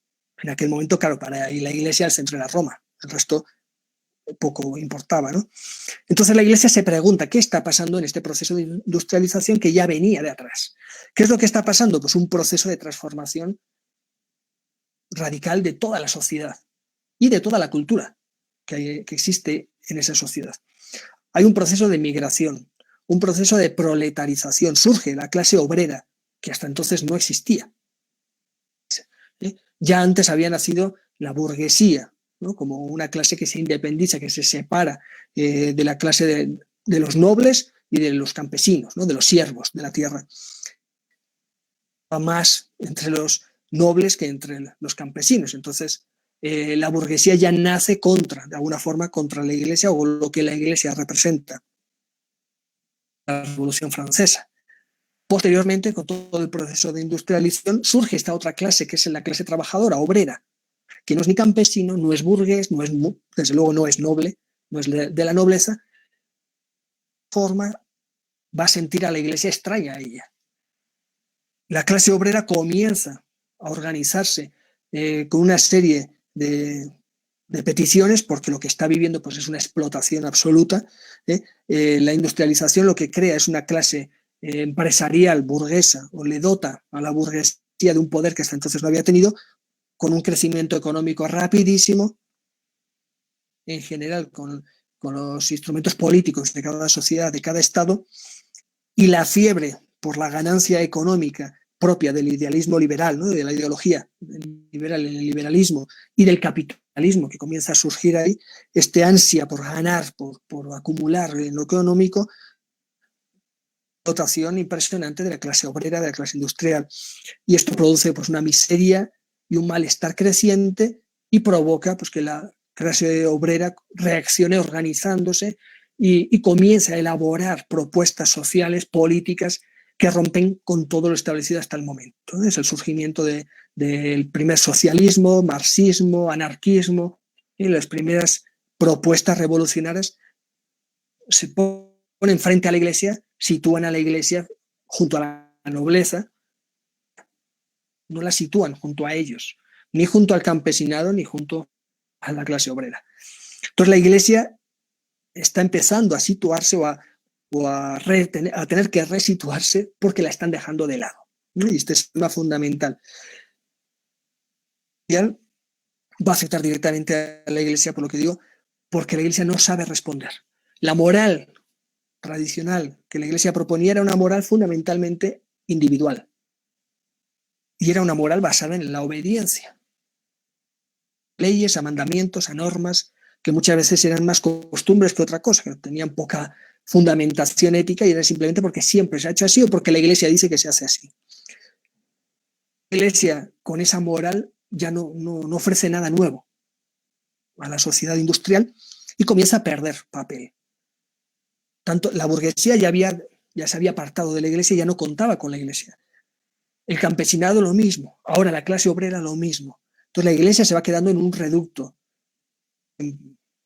En aquel momento, claro, para la Iglesia el centro era Roma, el resto poco importaba, ¿no? Entonces la Iglesia se pregunta qué está pasando en este proceso de industrialización que ya venía de atrás. ¿Qué es lo que está pasando? Pues un proceso de transformación radical de toda la sociedad y de toda la cultura que existe en esa sociedad. Hay un proceso de migración, un proceso de proletarización. Surge la clase obrera, que hasta entonces no existía. Ya antes había nacido la burguesía, ¿no? Como una clase que se independiza, que se separa de la clase de los nobles y de los campesinos, ¿no? De los siervos de la tierra. Va más entre los nobles que entre los campesinos. Entonces, la burguesía ya nace de alguna forma, contra la Iglesia o lo que la Iglesia representa. La Revolución Francesa. Posteriormente, con todo el proceso de industrialización, surge esta otra clase, que es la clase trabajadora, obrera, que no es ni campesino, no es burgués, no es, desde luego no es noble, no es de la nobleza. De forma va a sentir a la Iglesia extraña a ella. La clase obrera comienza a organizarse con una serie de peticiones, porque lo que está viviendo pues, es una explotación absoluta. La industrialización lo que crea es una clase empresarial burguesa, o le dota a la burguesía de un poder que hasta entonces no había tenido, con un crecimiento económico rapidísimo, en general con los instrumentos políticos de cada sociedad, de cada estado, y la fiebre por la ganancia económica propia del idealismo liberal, ¿no? De la ideología liberal, el liberalismo y del capitalismo que comienza a surgir ahí, ansia por ganar, por acumular en lo económico, dotación impresionante de la clase obrera, de la clase industrial. Y esto produce pues, una miseria y un malestar creciente y provoca pues, que la clase obrera reaccione organizándose y comience a elaborar propuestas sociales, políticas, que rompen con todo lo establecido hasta el momento. Es el surgimiento del primer socialismo, marxismo, anarquismo, y las primeras propuestas revolucionarias se ponen frente a la Iglesia, sitúan a la Iglesia junto a la nobleza, no la sitúan junto a ellos, ni junto al campesinado, ni junto a la clase obrera. Entonces la Iglesia está empezando a situarse a tener que resituarse porque la están dejando de lado, ¿no? Y este es un tema fundamental. Va a afectar directamente a la Iglesia, por lo que digo, porque la Iglesia no sabe responder. La moral tradicional que la Iglesia proponía era una moral fundamentalmente individual. Y era una moral basada en la obediencia. Leyes, a mandamientos, a normas, que muchas veces eran más costumbres que otra cosa, que tenían poca fundamentación ética y era simplemente porque siempre se ha hecho así o porque la Iglesia dice que se hace así. La Iglesia, con esa moral, ya no ofrece nada nuevo a la sociedad industrial y comienza a perder papel. Tanto la burguesía ya se había apartado de la Iglesia y ya no contaba con la Iglesia. El campesinado lo mismo, ahora la clase obrera lo mismo. Entonces la Iglesia se va quedando en un reducto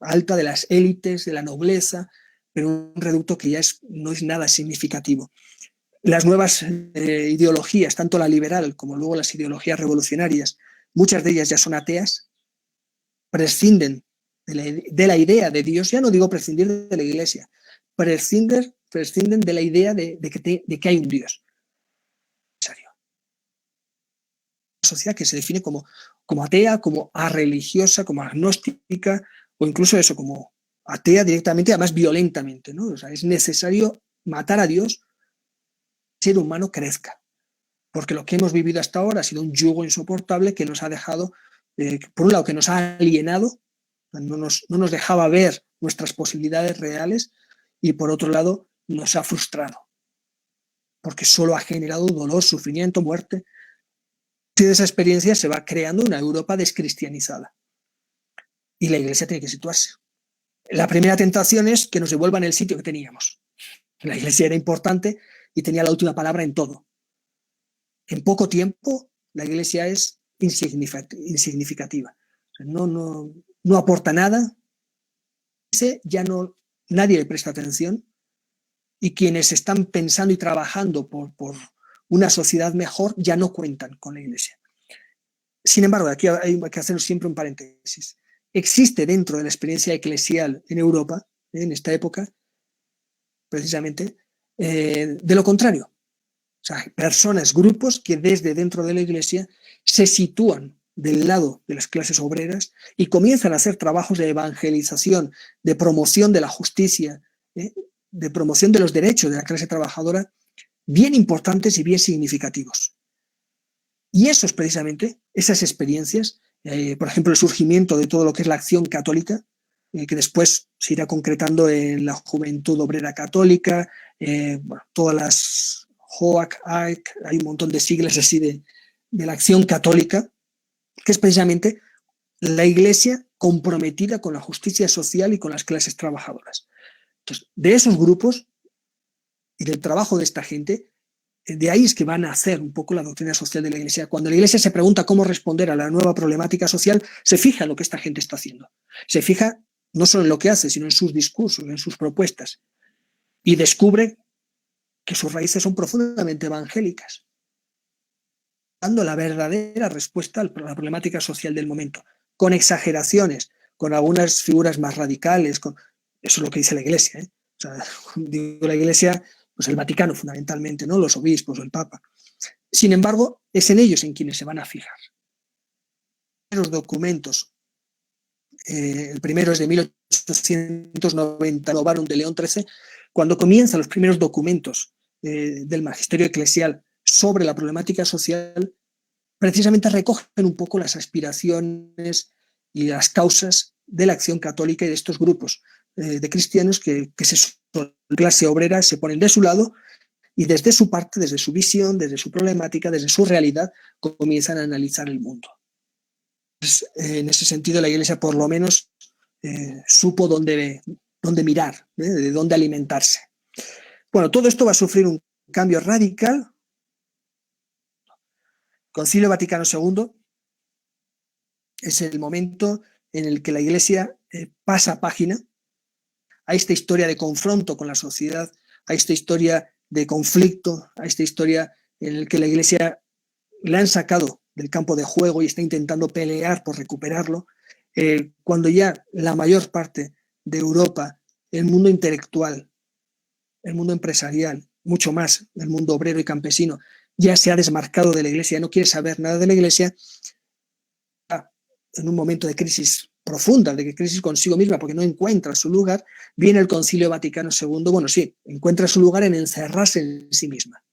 alta de las élites, de la nobleza, pero un reducto que ya no es nada significativo. Las nuevas ideologías, tanto la liberal como luego las ideologías revolucionarias, muchas de ellas ya son ateas, prescinden de la idea de Dios, ya no digo prescindir de la Iglesia, prescinden de la idea de que hay un Dios. Una sociedad que se define como atea, como arreligiosa, como agnóstica, o incluso eso, como atea directamente, además violentamente, ¿no? O sea, es necesario matar a Dios que el ser humano crezca, porque lo que hemos vivido hasta ahora ha sido un yugo insoportable que nos ha dejado, por un lado, que nos ha alienado, no nos dejaba ver nuestras posibilidades reales, y por otro lado, nos ha frustrado, porque solo ha generado dolor, sufrimiento, muerte. Y de esa experiencia se va creando una Europa descristianizada. Y la Iglesia tiene que situarse. La primera tentación es que nos devuelvan el sitio que teníamos. La Iglesia era importante y tenía la última palabra en todo. En poco tiempo, la Iglesia es insignificativa. No aporta nada. Ya no nadie le presta atención, y quienes están pensando y trabajando por una sociedad mejor ya no cuentan con la Iglesia. Sin embargo, aquí hay que hacer siempre un paréntesis. Existe dentro de la experiencia eclesial en Europa, en esta época, precisamente, de lo contrario. O sea, personas, grupos que desde dentro de la Iglesia se sitúan del lado de las clases obreras y comienzan a hacer trabajos de evangelización, de promoción de la justicia, de promoción de los derechos de la clase trabajadora, bien importantes y bien significativos. Y eso es precisamente, esas experiencias, por ejemplo, el surgimiento de todo lo que es la acción católica, que después se irá concretando en la Juventud Obrera Católica, bueno, todas las JOAC, AEC, hay un montón de siglas así de la acción católica, que es precisamente la Iglesia comprometida con la justicia social y con las clases trabajadoras. Entonces, de esos grupos y del trabajo de esta gente, de ahí es que van a hacer un poco la doctrina social de la Iglesia. Cuando la Iglesia se pregunta cómo responder a la nueva problemática social, se fija en lo que esta gente está haciendo. Se fija no solo en lo que hace, sino en sus discursos, en sus propuestas. Y descubre que sus raíces son profundamente evangélicas, dando la verdadera respuesta a la problemática social del momento, con exageraciones, con algunas figuras más radicales. Eso es lo que dice la Iglesia, ¿eh? O sea, digo la Iglesia, pues el Vaticano fundamentalmente, ¿no? Los obispos o el Papa. Sin embargo, es en ellos en quienes se van a fijar. Los documentos, el primero es de 1890, Novarum de León XIII, cuando comienzan los primeros documentos del magisterio eclesial sobre la problemática social, precisamente recogen un poco las aspiraciones y las causas de la acción católica y de estos grupos de cristianos que son clase obrera, se ponen de su lado y desde su parte, desde su visión, desde su problemática, desde su realidad, comienzan a analizar el mundo. Pues, en ese sentido, la Iglesia por lo menos supo dónde mirar, de dónde alimentarse. Bueno, todo esto va a sufrir un cambio radical. Concilio Vaticano II es el momento en el que la Iglesia pasa página a esta historia de confronto con la sociedad, a esta historia de conflicto, a esta historia en la que la Iglesia la han sacado del campo de juego y está intentando pelear por recuperarlo, cuando ya la mayor parte de Europa, el mundo intelectual, el mundo empresarial, mucho más el mundo obrero y campesino, ya se ha desmarcado de la Iglesia, no quiere saber nada de la Iglesia, en un momento de crisis profunda, de crisis consigo misma, porque no encuentra su lugar, viene el Concilio Vaticano II, bueno, sí, encuentra su lugar en encerrarse en sí misma.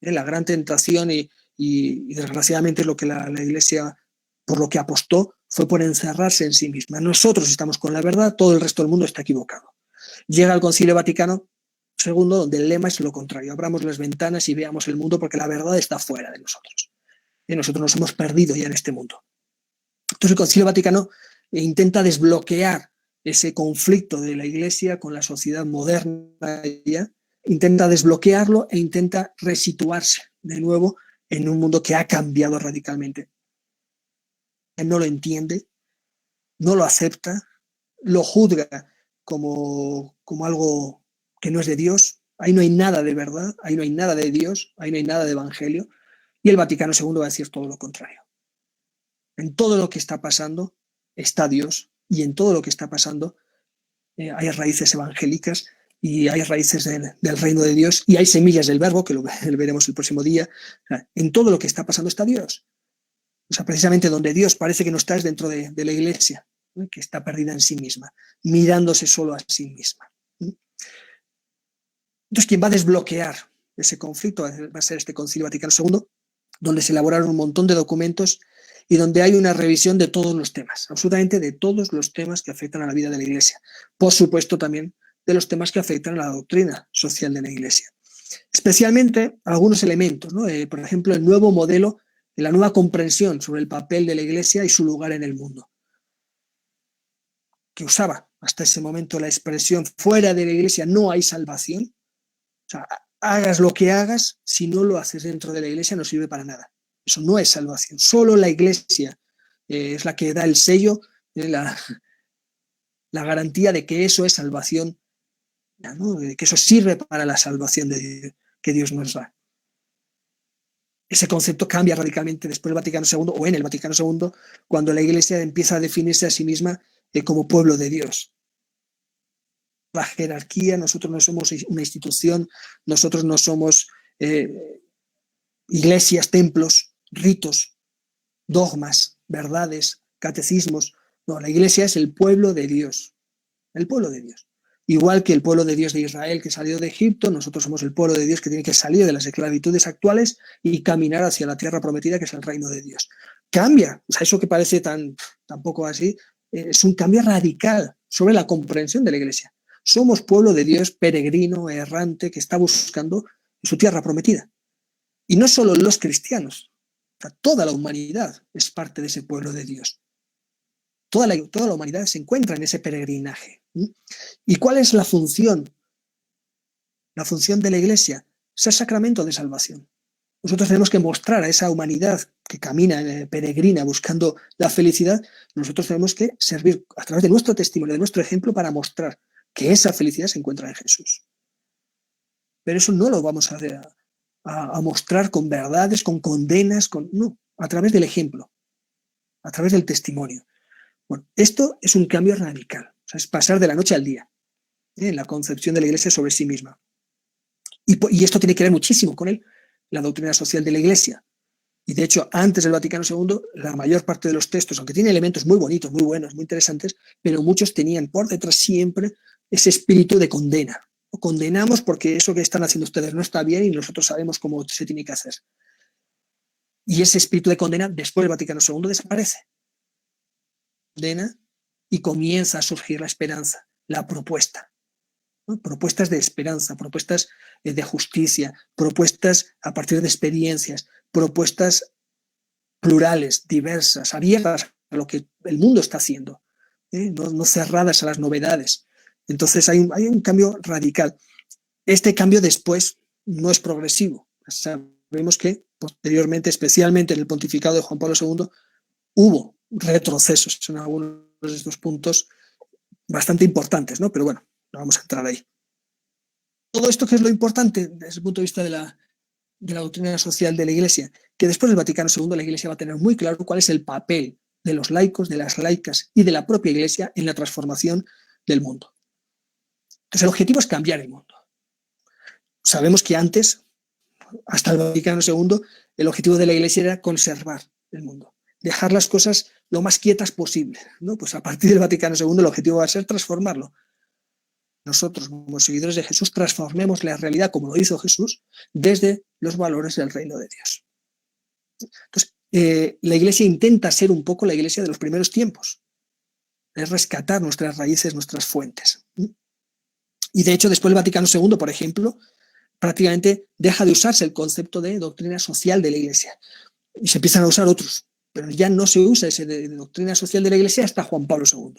La gran tentación y desgraciadamente lo que la Iglesia, por lo que apostó, fue por encerrarse en sí misma. Nosotros estamos con la verdad, todo el resto del mundo está equivocado. Llega el Concilio Vaticano II, donde el lema es lo contrario: abramos las ventanas y veamos el mundo, porque la verdad está fuera de nosotros. Y nosotros nos hemos perdido ya en este mundo. Entonces el Concilio Vaticano intenta desbloquear ese conflicto de la Iglesia con la sociedad moderna, ya, intenta desbloquearlo e intenta resituarse de nuevo en un mundo que ha cambiado radicalmente. No lo entiende, no lo acepta, lo juzga como algo que no es de Dios. Ahí no hay nada de verdad, ahí no hay nada de Dios, ahí no hay nada de evangelio. Y el Vaticano II va a decir todo lo contrario. En todo lo que está pasando está Dios, y en todo lo que está pasando hay raíces evangélicas y hay raíces del reino de Dios y hay semillas del verbo, que lo veremos el próximo día. O sea, en todo lo que está pasando está Dios. O sea, precisamente donde Dios parece que no está es dentro de la Iglesia, ¿no? Que está perdida en sí misma, mirándose solo a sí misma. Entonces, quien va a desbloquear ese conflicto va a ser este Concilio Vaticano II, donde se elaboraron un montón de documentos y donde hay una revisión de todos los temas, absolutamente de todos los temas que afectan a la vida de la Iglesia. Por supuesto, también de los temas que afectan a la doctrina social de la Iglesia. Especialmente algunos elementos, ¿no? Por ejemplo, el nuevo modelo, la nueva comprensión sobre el papel de la Iglesia y su lugar en el mundo, que usaba hasta ese momento la expresión: fuera de la Iglesia no hay salvación. O sea, hagas lo que hagas, si no lo haces dentro de la Iglesia no sirve para nada. Eso no es salvación. Solo la Iglesia es la que da el sello, la garantía de que eso es salvación ¿no? Que eso sirve para la salvación que Dios nos da. Ese concepto cambia radicalmente después del Vaticano II o en el Vaticano II, cuando la Iglesia empieza a definirse a sí misma como pueblo de Dios. La jerarquía, nosotros no somos una institución, nosotros no somos iglesias, templos, ritos, dogmas, verdades, catecismos. No, la Iglesia es el pueblo de Dios, el pueblo de Dios. Igual que el pueblo de Dios de Israel que salió de Egipto, nosotros somos el pueblo de Dios que tiene que salir de las esclavitudes actuales y caminar hacia la tierra prometida, que es el reino de Dios. Cambia, o sea, eso que parece tan poco así, es un cambio radical sobre la comprensión de la Iglesia. Somos pueblo de Dios peregrino, errante, que está buscando su tierra prometida. Y no solo los cristianos, o sea, toda la humanidad es parte de ese pueblo de Dios. Toda la humanidad se encuentra en ese peregrinaje. ¿Y cuál es la función? La función de la Iglesia es el sacramento de salvación. Nosotros tenemos que mostrar a esa humanidad que camina, peregrina, buscando la felicidad. Nosotros tenemos que servir a través de nuestro testimonio, de nuestro ejemplo, para mostrar que esa felicidad se encuentra en Jesús. Pero eso no lo vamos a mostrar con verdades, con condenas, no, a través del ejemplo, a través del testimonio. Bueno, esto es un cambio radical, o sea, es pasar de la noche al día en la concepción de la Iglesia sobre sí misma. Y esto tiene que ver muchísimo con la doctrina social de la Iglesia. Y de hecho, antes del Vaticano II, la mayor parte de los textos, aunque tiene elementos muy bonitos, muy buenos, muy interesantes, pero muchos tenían por detrás siempre ese espíritu de condena. O condenamos porque eso que están haciendo ustedes no está bien y nosotros sabemos cómo se tiene que hacer. Y ese espíritu de condena, después del Vaticano II, desaparece. Condena y comienza a surgir la esperanza, la propuesta. ¿No? Propuestas de esperanza, propuestas de justicia, propuestas a partir de experiencias, propuestas plurales, diversas, abiertas a lo que el mundo está haciendo, no cerradas a las novedades. Entonces hay un cambio radical. Este cambio después no es progresivo. Sabemos que posteriormente, especialmente en el pontificado de Juan Pablo II, hubo retrocesos en algunos de estos puntos bastante importantes, ¿no? Pero bueno, no vamos a entrar ahí. Todo esto, ¿qué es lo importante desde el punto de vista de la doctrina social de la Iglesia? Que después del Vaticano II la Iglesia va a tener muy claro cuál es el papel de los laicos, de las laicas y de la propia Iglesia en la transformación del mundo. Entonces el objetivo es cambiar el mundo. Sabemos que antes, hasta el Vaticano II, el objetivo de la Iglesia era conservar el mundo, dejar las cosas lo más quietas posible, ¿no? Pues a partir del Vaticano II el objetivo va a ser transformarlo. Nosotros, como seguidores de Jesús, transformemos la realidad como lo hizo Jesús desde los valores del reino de Dios. Entonces, la Iglesia intenta ser un poco la Iglesia de los primeros tiempos, es rescatar nuestras raíces, nuestras fuentes. Y de hecho, después del Vaticano II, por ejemplo, prácticamente deja de usarse el concepto de doctrina social de la Iglesia y se empiezan a usar otros, pero ya no se usa ese de doctrina social de la Iglesia hasta Juan Pablo II.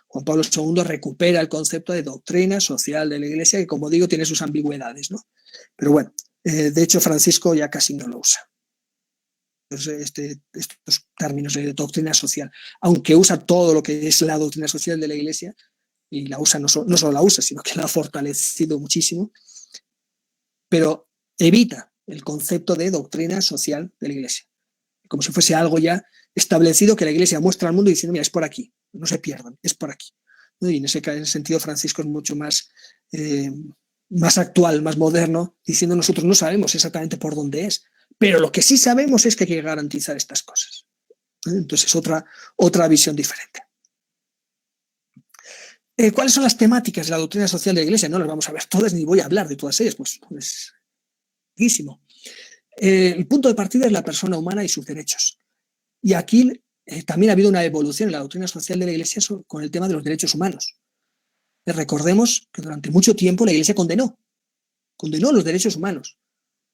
Juan Pablo II recupera el concepto de doctrina social de la Iglesia, que como digo tiene sus ambigüedades, ¿no? Pero bueno, de hecho Francisco ya casi no lo usa. Estos términos de doctrina social, aunque usa todo lo que es la doctrina social de la Iglesia, y la usa, no solo la usa, sino que la ha fortalecido muchísimo, pero evita el concepto de doctrina social de la Iglesia, como si fuese algo ya establecido que la Iglesia muestra al mundo diciendo, mira, es por aquí, no se pierdan, es por aquí. Y en ese sentido Francisco es mucho más actual, más moderno, diciendo nosotros no sabemos exactamente por dónde es, pero lo que sí sabemos es que hay que garantizar estas cosas. Entonces es otra visión diferente. ¿Cuáles son las temáticas de la doctrina social de la Iglesia? No las vamos a ver todas, ni voy a hablar de todas ellas, pues es larguísimo. El punto de partida es la persona humana y sus derechos. Y aquí también ha habido una evolución en la doctrina social de la Iglesia con el tema de los derechos humanos. Recordemos que durante mucho tiempo la Iglesia condenó los derechos humanos.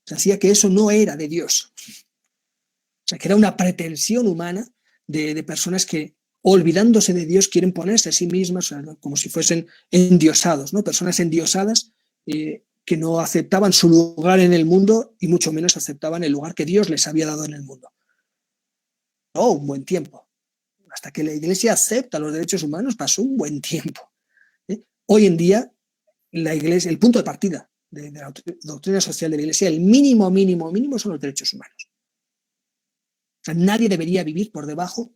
Se hacía que eso no era de Dios. O sea, que era una pretensión humana de personas que, olvidándose de Dios, quieren ponerse a sí mismas, o sea, como si fuesen endiosados, ¿no? Personas endiosadas que no aceptaban su lugar en el mundo y mucho menos aceptaban el lugar que Dios les había dado en el mundo. No, un buen tiempo. Hasta que la Iglesia acepta los derechos humanos pasó un buen tiempo. Hoy en día la Iglesia, el punto de partida de la doctrina social de la Iglesia, el mínimo son los derechos humanos. O sea, nadie debería vivir por debajo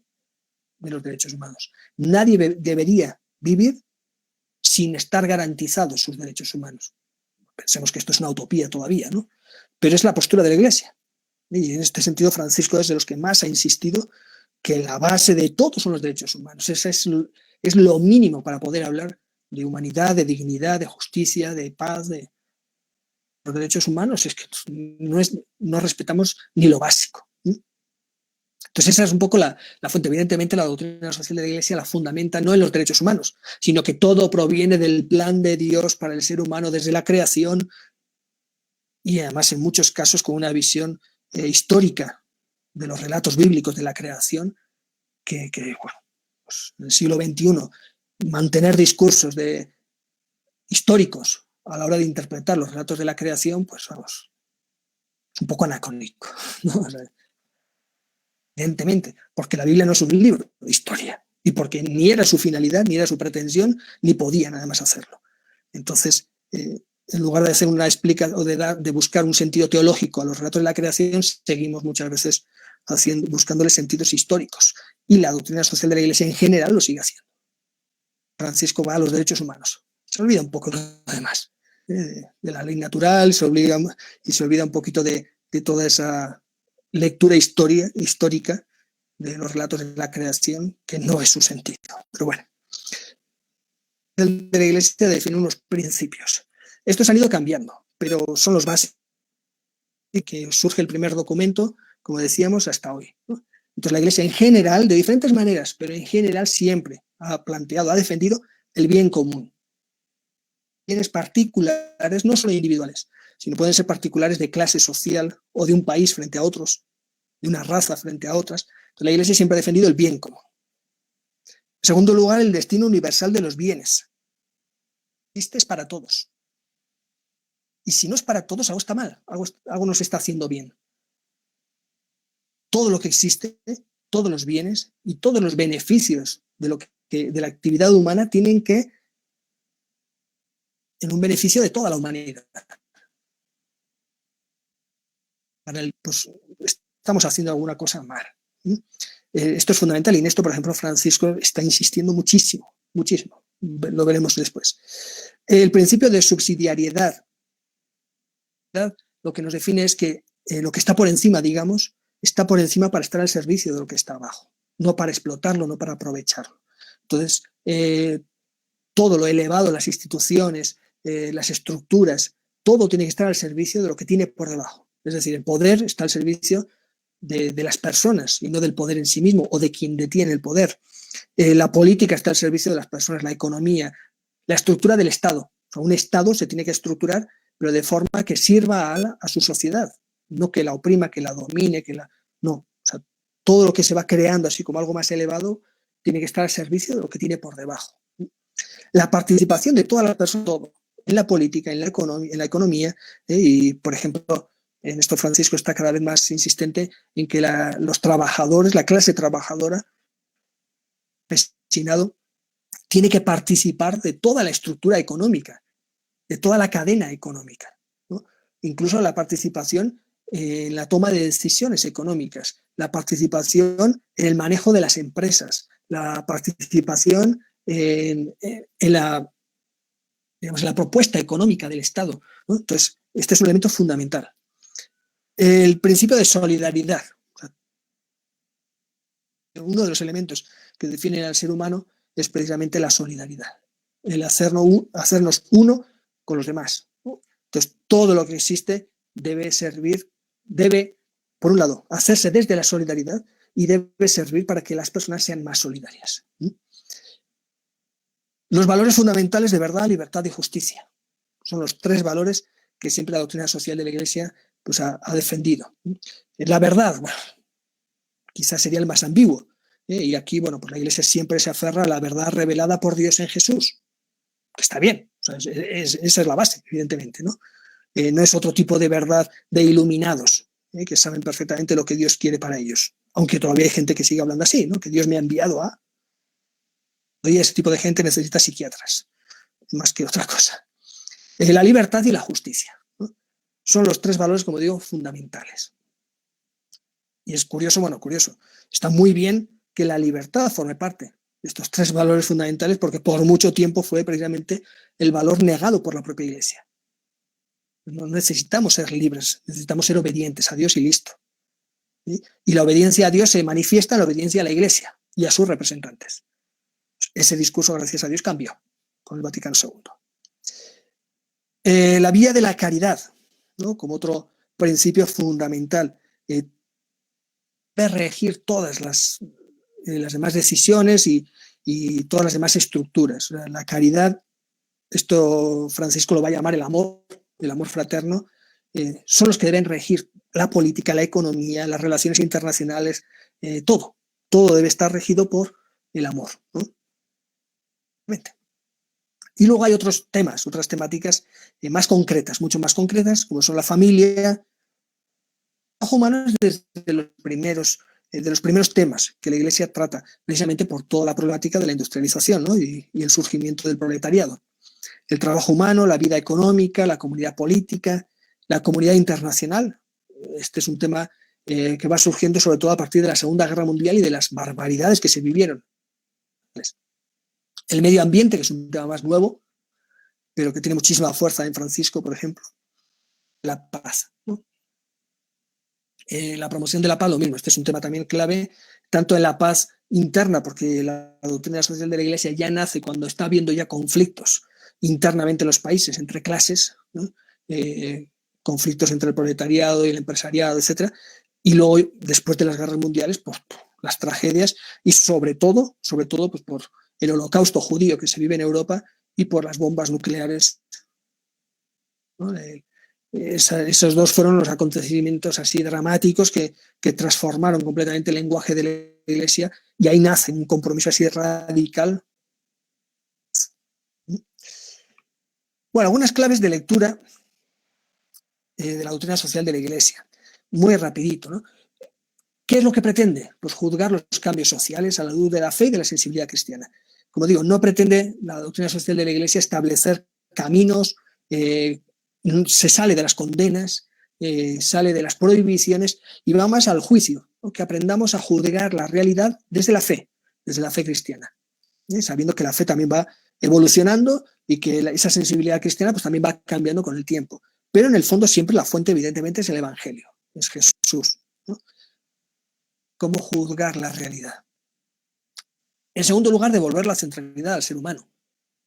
de los derechos humanos. Nadie debería vivir sin estar garantizados sus derechos humanos. Pensemos que esto es una utopía todavía, ¿no? Pero es la postura de la Iglesia. Y en este sentido, Francisco es de los que más ha insistido que la base de todo son los derechos humanos. Ese es lo mínimo para poder hablar de humanidad, de dignidad, de justicia, de paz, de los derechos humanos. Es que no respetamos ni lo básico. Entonces esa es un poco la fuente. Evidentemente la doctrina social de la Iglesia la fundamenta no en los derechos humanos, sino que todo proviene del plan de Dios para el ser humano desde la creación y además en muchos casos con una visión histórica de los relatos bíblicos de la creación que bueno, pues en el siglo XXI mantener discursos históricos a la hora de interpretar los relatos de la creación, pues vamos, es un poco anacrónico, ¿no? O sea, evidentemente, porque la Biblia no es un libro de historia y porque ni era su finalidad, ni era su pretensión, ni podía nada más hacerlo. Entonces, en lugar de hacer una explicación o de buscar un sentido teológico a los relatos de la creación, seguimos muchas veces buscándole sentidos históricos. Y la doctrina social de la Iglesia en general lo sigue haciendo. Francisco va a los derechos humanos. Se olvida un poco de lo demás, de la ley natural, se olvida un poquito de toda esa lectura histórica de los relatos de la creación, que no es su sentido. Pero bueno, el de la Iglesia define unos principios. Estos han ido cambiando, pero son los básicos que surge el primer documento, como decíamos, hasta hoy, ¿no? Entonces la Iglesia en general, de diferentes maneras, pero en general siempre ha planteado, ha defendido el bien común. Bienes particulares, no solo individuales, sino pueden ser particulares de clase social o de un país frente a otros, de una raza frente a otras. Entonces la Iglesia siempre ha defendido el bien común. En segundo lugar, el destino universal de los bienes. Este es para todos. Y si no es para todos, algo está mal, algo no se está haciendo bien. Todo lo que existe, todos los bienes y todos los beneficios de la actividad humana tienen que en un beneficio de toda la humanidad. Pues estamos haciendo alguna cosa mal. Esto es fundamental y en esto, por ejemplo, Francisco está insistiendo muchísimo. Lo veremos después. El principio de subsidiariedad, lo que nos define es que lo que está por encima, digamos, está por encima para estar al servicio de lo que está abajo, no para explotarlo, no para aprovecharlo. Entonces, todo lo elevado, las instituciones, las estructuras, todo tiene que estar al servicio de lo que tiene por debajo. Es decir, el poder está al servicio de las personas y no del poder en sí mismo o de quien detiene el poder. La política está al servicio de las personas, la economía, la estructura del Estado. O sea, un Estado se tiene que estructurar, pero de forma que sirva a su sociedad, no que la oprima, que la domine, no. O sea, todo lo que se va creando así como algo más elevado tiene que estar al servicio de lo que tiene por debajo. La participación de todas las personas, todo, en la política, en la economía, y por ejemplo, en esto Francisco está cada vez más insistente en que los trabajadores, la clase trabajadora, empecinado, tiene que participar de toda la estructura económica, de toda la cadena económica, ¿no? Incluso la participación en la toma de decisiones económicas, la participación en el manejo de las empresas, la participación en la propuesta económica del Estado, ¿no? Entonces, este es un elemento fundamental. El principio de solidaridad. Uno de los elementos que definen al ser humano es precisamente la solidaridad, el hacernos uno con los demás, ¿no? Entonces, todo lo que existe debe, por un lado, hacerse desde la solidaridad y debe servir para que las personas sean más solidarias. Los valores fundamentales de verdad, libertad y justicia son los tres valores que siempre la doctrina social de la Iglesia pues, ha defendido. La verdad, bueno, quizás sería el más ambiguo. Y aquí, bueno, pues la Iglesia siempre se aferra a la verdad revelada por Dios en Jesús, que está bien, o sea, esa es la base, evidentemente, ¿no? No es otro tipo de verdad de iluminados, que saben perfectamente lo que Dios quiere para ellos. Aunque todavía hay gente que sigue hablando así, ¿no? Que Dios me ha enviado a... Hoy ese tipo de gente necesita psiquiatras, más que otra cosa. La libertad y la justicia, ¿no? Son los 3 valores, como digo, fundamentales. Y es curioso, está muy bien que la libertad forme parte de estos 3 valores fundamentales, porque por mucho tiempo fue precisamente el valor negado por la propia Iglesia. No necesitamos ser libres, necesitamos ser obedientes a Dios y listo. ¿Sí? Y la obediencia a Dios se manifiesta en la obediencia a la Iglesia y a sus representantes. Ese discurso, gracias a Dios, cambió con el Vaticano II. La vía de la caridad, ¿no? Como otro principio fundamental, debe regir todas las demás decisiones y todas las demás estructuras. La caridad, esto Francisco lo va a llamar el amor fraterno, son los que deben regir la política, la economía, las relaciones internacionales, todo debe estar regido por el amor, ¿no? Y luego hay otros temas, otras temáticas más concretas, mucho más concretas, como son la familia. El trabajo humano es desde los primeros temas que la Iglesia trata, precisamente por toda la problemática de la industrialización, ¿no? y el surgimiento del proletariado. El trabajo humano, la vida económica, la comunidad política, la comunidad internacional. Este es un tema que va surgiendo sobre todo a partir de la Segunda Guerra Mundial y de las barbaridades que se vivieron. El medio ambiente, que es un tema más nuevo, pero que tiene muchísima fuerza en Francisco, por ejemplo. La paz, ¿no? La promoción de la paz, lo mismo. Este es un tema también clave, tanto en la paz interna, porque la doctrina social de la Iglesia ya nace cuando está habiendo ya conflictos internamente en los países, entre clases, ¿no? Conflictos entre el proletariado y el empresariado, etcétera, y luego, después de las guerras mundiales, pues las tragedias, y sobre todo pues, por el holocausto judío que se vive en Europa y por las bombas nucleares, ¿no? Esos 2 fueron los acontecimientos así dramáticos que transformaron completamente el lenguaje de la Iglesia, y ahí nace un compromiso así radical. Bueno, algunas claves de lectura de la doctrina social de la Iglesia. Muy rapidito, ¿no? ¿Qué es lo que pretende? Pues juzgar los cambios sociales a la luz de la fe y de la sensibilidad cristiana. Como digo, no pretende la doctrina social de la Iglesia establecer caminos, se sale de las condenas, sale de las prohibiciones y va más al juicio, ¿no? Que aprendamos a juzgar la realidad desde la fe cristiana, sabiendo que la fe también va evolucionando y que esa sensibilidad cristiana pues también va cambiando con el tiempo. Pero en el fondo siempre la fuente evidentemente es el Evangelio, es Jesús, ¿no? ¿Cómo juzgar la realidad? En segundo lugar, devolver la centralidad al ser humano,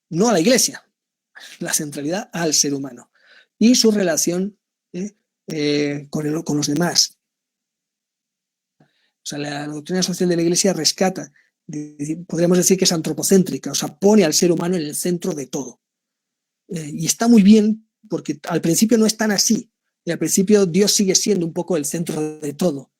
no a la Iglesia, la centralidad al ser humano y su relación con los demás. O sea, la doctrina social de la Iglesia rescata, podríamos decir que es antropocéntrica, o sea, pone al ser humano en el centro de todo. Y está muy bien, porque al principio no es tan así, y al principio Dios sigue siendo un poco el centro de todo.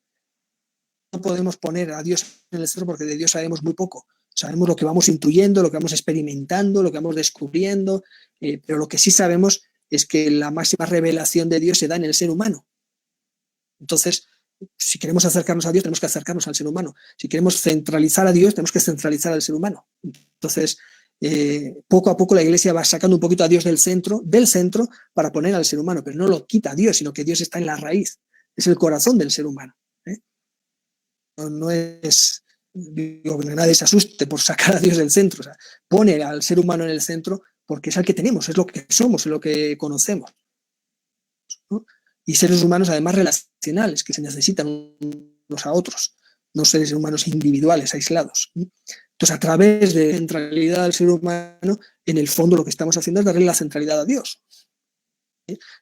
No podemos poner a Dios en el centro porque de Dios sabemos muy poco. Sabemos lo que vamos intuyendo, lo que vamos experimentando, lo que vamos descubriendo, pero lo que sí sabemos es que la máxima revelación de Dios se da en el ser humano. Entonces, si queremos acercarnos a Dios, tenemos que acercarnos al ser humano. Si queremos centralizar a Dios, tenemos que centralizar al ser humano. Entonces, poco a poco la Iglesia va sacando un poquito a Dios del centro, para poner al ser humano, pero no lo quita a Dios, sino que Dios está en la raíz, es el corazón del ser humano. No es, digo, que nadie se asuste por sacar a Dios del centro, o sea, pone al ser humano en el centro porque es el que tenemos, es lo que somos, es lo que conocemos, ¿no? Y seres humanos además relacionales, que se necesitan unos a otros, no seres humanos individuales, aislados. Entonces, a través de la centralidad del ser humano, en el fondo lo que estamos haciendo es darle la centralidad a Dios.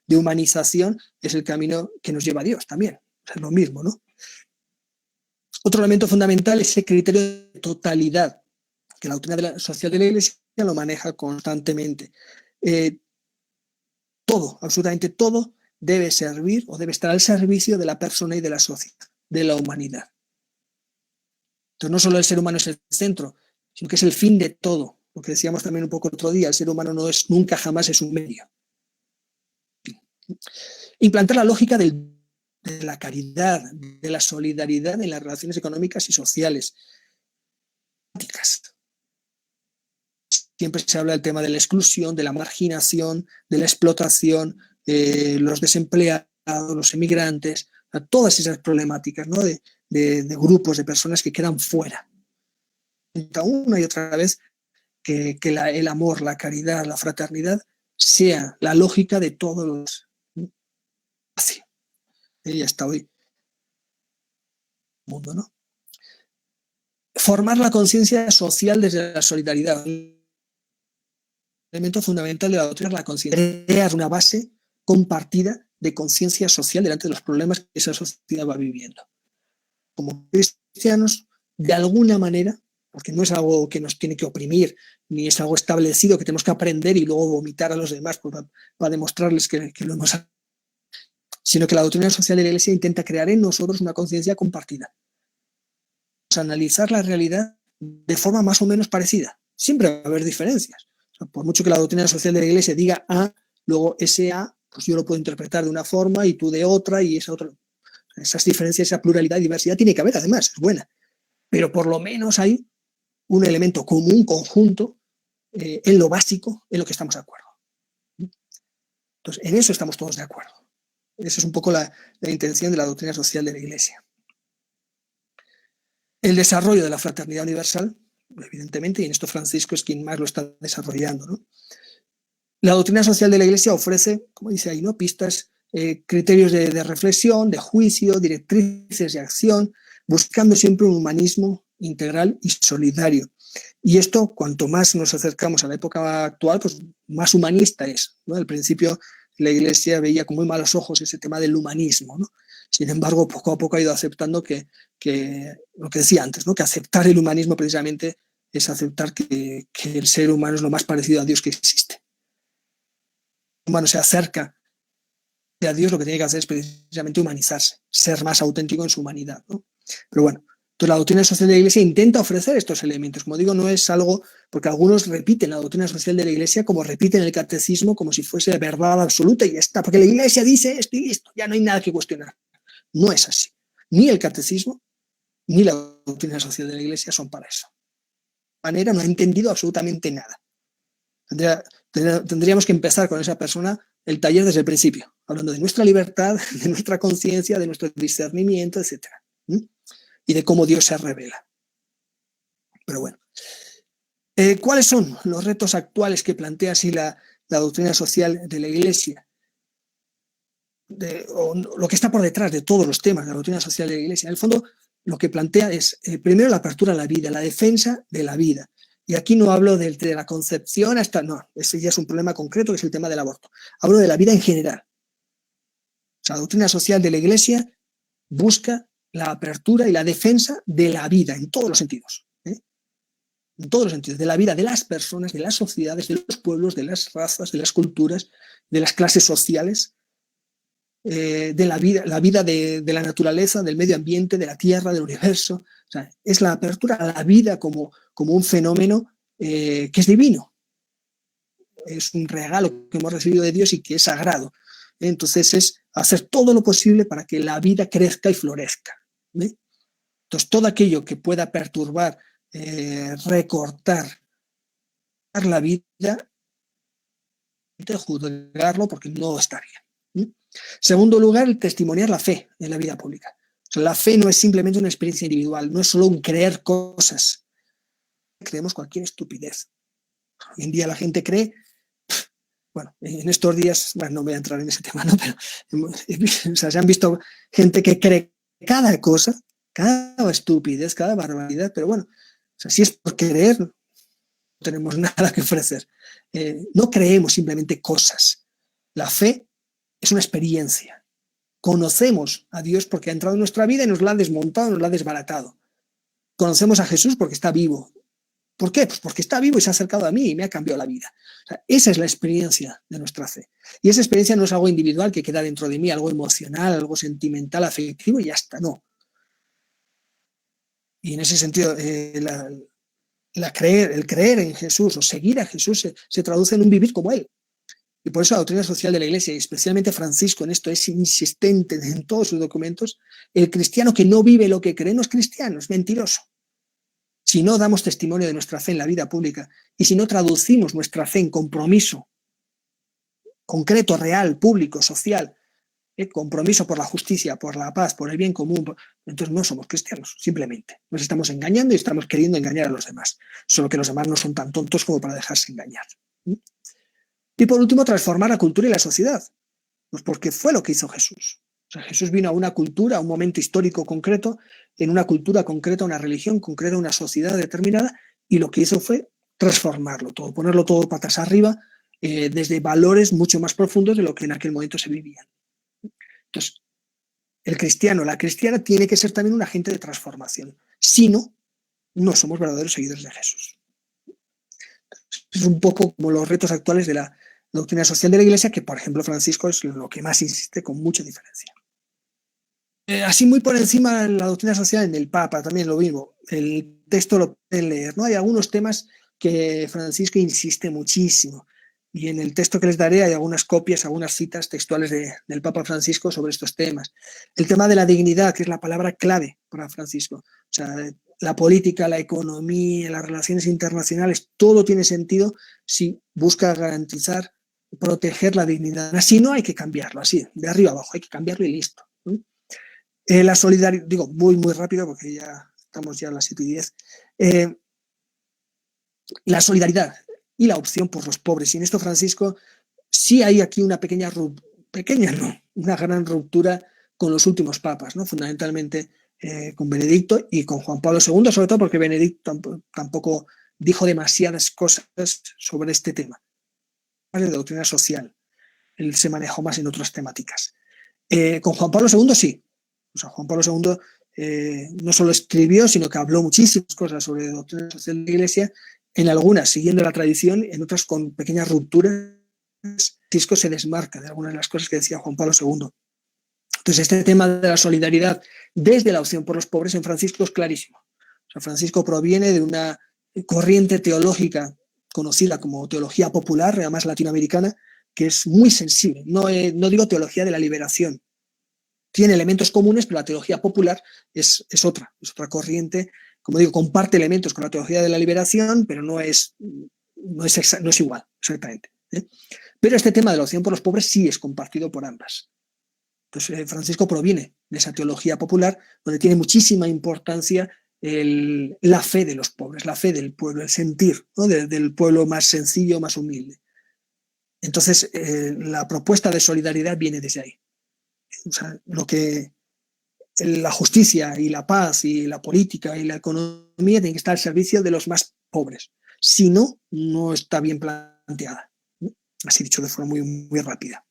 De humanización es el camino que nos lleva a Dios también, es lo mismo, ¿no? Otro elemento fundamental es ese criterio de totalidad, que la doctrina social de la Iglesia lo maneja constantemente. Todo, absolutamente todo, debe servir o debe estar al servicio de la persona y de la sociedad, de la humanidad. Entonces, no solo el ser humano es el centro, sino que es el fin de todo. Lo que decíamos también un poco el otro día, el ser humano no es, nunca jamás es un medio. Implantar la lógica de la caridad, de la solidaridad en las relaciones económicas y sociales. siempre se habla del tema de la exclusión, de la marginación, de la explotación, los desempleados, los emigrantes, todas esas problemáticas, ¿no? de grupos de personas que quedan fuera. Una y otra vez que el amor, la caridad, la fraternidad sea la lógica de todos los... Así. Y hasta hoy. Mundo, ¿no? Formar la conciencia social desde la solidaridad. El elemento fundamental de la doctrina es la conciencia. Crear una base compartida de conciencia social delante de los problemas que esa sociedad va viviendo. Como cristianos, de alguna manera, porque no es algo que nos tiene que oprimir, ni es algo establecido que tenemos que aprender y luego vomitar a los demás para demostrarles que lo hemos hecho, sino que la doctrina social de la Iglesia intenta crear en nosotros una conciencia compartida. Analizar la realidad de forma más o menos parecida. Siempre va a haber diferencias. O sea, por mucho que la doctrina social de la Iglesia diga A, luego ese A, pues yo lo puedo interpretar de una forma y tú de otra y esa otra. Esas diferencias, esa pluralidad y diversidad tiene que haber, además, es buena. Pero por lo menos hay un elemento común, conjunto, en lo básico, en lo que estamos de acuerdo. Entonces, en eso estamos todos de acuerdo. Esa es un poco la intención de la doctrina social de la Iglesia. El desarrollo de la fraternidad universal, evidentemente, y en esto Francisco es quien más lo está desarrollando, ¿no? La doctrina social de la Iglesia ofrece, como dice ahí, ¿no? Pistas, criterios de reflexión, de juicio, directrices de acción, buscando siempre un humanismo integral y solidario. Y esto, cuanto más nos acercamos a la época actual, pues más humanista es, ¿no? Al principio la Iglesia veía con muy malos ojos ese tema del humanismo, ¿no? Sin embargo, poco a poco ha ido aceptando que lo que decía antes, ¿no? Que aceptar el humanismo precisamente es aceptar que el ser humano es lo más parecido a Dios que existe. El humano se acerca a Dios, lo que tiene que hacer es precisamente humanizarse, ser más auténtico en su humanidad, ¿no? Pero bueno, entonces la doctrina social de la Iglesia intenta ofrecer estos elementos. Como digo, no es algo, porque algunos repiten la doctrina social de la Iglesia como repiten el catecismo, como si fuese verdad absoluta y ya está, porque la Iglesia dice esto y listo, ya no hay nada que cuestionar. No es así. Ni el catecismo ni la doctrina social de la Iglesia son para eso. De manera no ha entendido absolutamente nada. Tendríamos que empezar con esa persona el taller desde el principio, hablando de nuestra libertad, de nuestra conciencia, de nuestro discernimiento, etc. Y de cómo Dios se revela. Pero bueno, ¿cuáles son los retos actuales que plantea así la doctrina social de la Iglesia? O lo que está por detrás de todos los temas de la doctrina social de la Iglesia. En el fondo, lo que plantea es, primero, la apertura a la vida, la defensa de la vida. Y aquí no hablo de la concepción hasta... No, ese ya es un problema concreto, que es el tema del aborto. Hablo de la vida en general. O sea, la doctrina social de la Iglesia busca la apertura y la defensa de la vida, en todos los sentidos. En todos los sentidos, de la vida de las personas, de las sociedades, de los pueblos, de las razas, de las culturas, de las clases sociales, de la vida de la naturaleza, del medio ambiente, de la tierra, del universo. O sea, es la apertura a la vida como un fenómeno que es divino. Es un regalo que hemos recibido de Dios y que es sagrado. Entonces es hacer todo lo posible para que la vida crezca y florezca. Entonces todo aquello que pueda perturbar, recortar la vida, juzgarlo porque no está bien. Segundo lugar, el testimoniar la fe en la vida pública. O sea, la fe no es simplemente una experiencia individual, no es solo un creer cosas. Creemos cualquier estupidez. Hoy en día la gente cree, bueno, en estos días, bueno, no voy a entrar en ese tema, ¿no? Pero o sea, se han visto gente que cree cada cosa, cada estupidez, cada barbaridad, pero bueno, o sea, si es por creer, no tenemos nada que ofrecer. No creemos simplemente cosas. La fe es una experiencia. Conocemos a Dios porque ha entrado en nuestra vida y nos la ha desmontado, nos la ha desbaratado. Conocemos a Jesús porque está vivo. ¿Por qué? Pues porque está vivo y se ha acercado a mí y me ha cambiado la vida. O sea, esa es la experiencia de nuestra fe. Y esa experiencia no es algo individual que queda dentro de mí, algo emocional, algo sentimental, afectivo y ya está, no. Y en ese sentido, el creer en Jesús o seguir a Jesús se traduce en un vivir como Él. Y por eso la doctrina social de la Iglesia, y especialmente Francisco en esto, es insistente en todos sus documentos. El cristiano que no vive lo que cree no es cristiano, es mentiroso. si no damos testimonio de nuestra fe en la vida pública y si no traducimos nuestra fe en compromiso concreto, real, público, social, compromiso por la justicia, por la paz, por el bien común, entonces no somos cristianos, simplemente. Nos estamos engañando y estamos queriendo engañar a los demás, solo que los demás no son tan tontos como para dejarse engañar. Y por último, transformar la cultura y la sociedad, pues porque fue lo que hizo Jesús. O sea, Jesús vino a una cultura, a un momento histórico concreto, en una cultura concreta, una religión concreta, una sociedad determinada, y lo que hizo fue transformarlo todo, ponerlo todo patas arriba, desde valores mucho más profundos de lo que en aquel momento se vivían. Entonces, el cristiano, la cristiana, tiene que ser también un agente de transformación. Si no, no somos verdaderos seguidores de Jesús. Es un poco como los retos actuales de la doctrina social de la Iglesia, que, por ejemplo, Francisco es lo que más insiste con mucha diferencia. Así muy por encima, la doctrina social en el Papa también lo mismo. El texto lo pueden leer, ¿no? Hay algunos temas que Francisco insiste muchísimo. Y en el texto que les daré hay algunas copias, algunas citas textuales del Papa Francisco sobre estos temas. El tema de la dignidad, que es la palabra clave para Francisco. O sea, la política, la economía, las relaciones internacionales, todo tiene sentido si busca garantizar, proteger la dignidad. Así no hay que cambiarlo, así, de arriba abajo, hay que cambiarlo y listo. La solidaridad, digo muy rápido porque ya estamos ya a las 7:10. La solidaridad y la opción por los pobres. Y en esto, Francisco, sí hay aquí una una gran ruptura con los últimos papas, ¿no? Fundamentalmente con Benedicto y con Juan Pablo II, sobre todo porque Benedicto tampoco dijo demasiadas cosas sobre este tema de doctrina social. Él se manejó más en otras temáticas. Con Juan Pablo II sí. O sea, Juan Pablo II no solo escribió, sino que habló muchísimas cosas sobre doctrina social de la Iglesia, en algunas siguiendo la tradición, en otras con pequeñas rupturas. Francisco se desmarca de algunas de las cosas que decía Juan Pablo II. Entonces, este tema de la solidaridad desde la opción por los pobres en Francisco es clarísimo. O sea, Francisco proviene de una corriente teológica conocida como teología popular, además latinoamericana, que es muy sensible. No digo teología de la liberación. Tiene elementos comunes, pero la teología popular es otra corriente. Como digo, comparte elementos con la teología de la liberación, pero no es igual, exactamente. Pero este tema de la opción por los pobres sí es compartido por ambas. Entonces, Francisco proviene de esa teología popular, donde tiene muchísima importancia la fe de los pobres, la fe del pueblo, el sentir, ¿no? del pueblo más sencillo, más humilde. Entonces, la propuesta de solidaridad viene desde ahí. O sea, la justicia y la paz y la política y la economía tienen que estar al servicio de los más pobres. Si no, no está bien planteada. Así dicho de forma muy rápida.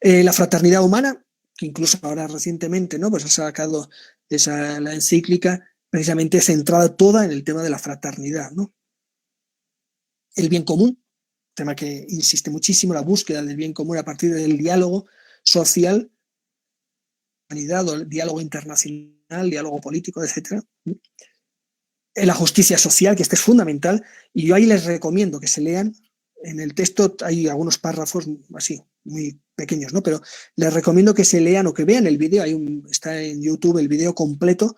La fraternidad humana, que incluso ahora recientemente, ¿no? Pues ha sacado la encíclica precisamente centrada toda en el tema de la fraternidad, ¿no? El bien común, tema que insiste muchísimo, la búsqueda del bien común a partir del diálogo social, el diálogo internacional, diálogo político, etc. La justicia social, que este es fundamental, y yo ahí les recomiendo que se lean. En el texto hay algunos párrafos así, muy pequeños, ¿no? Pero les recomiendo que se lean o que vean el vídeo. Está en YouTube el vídeo completo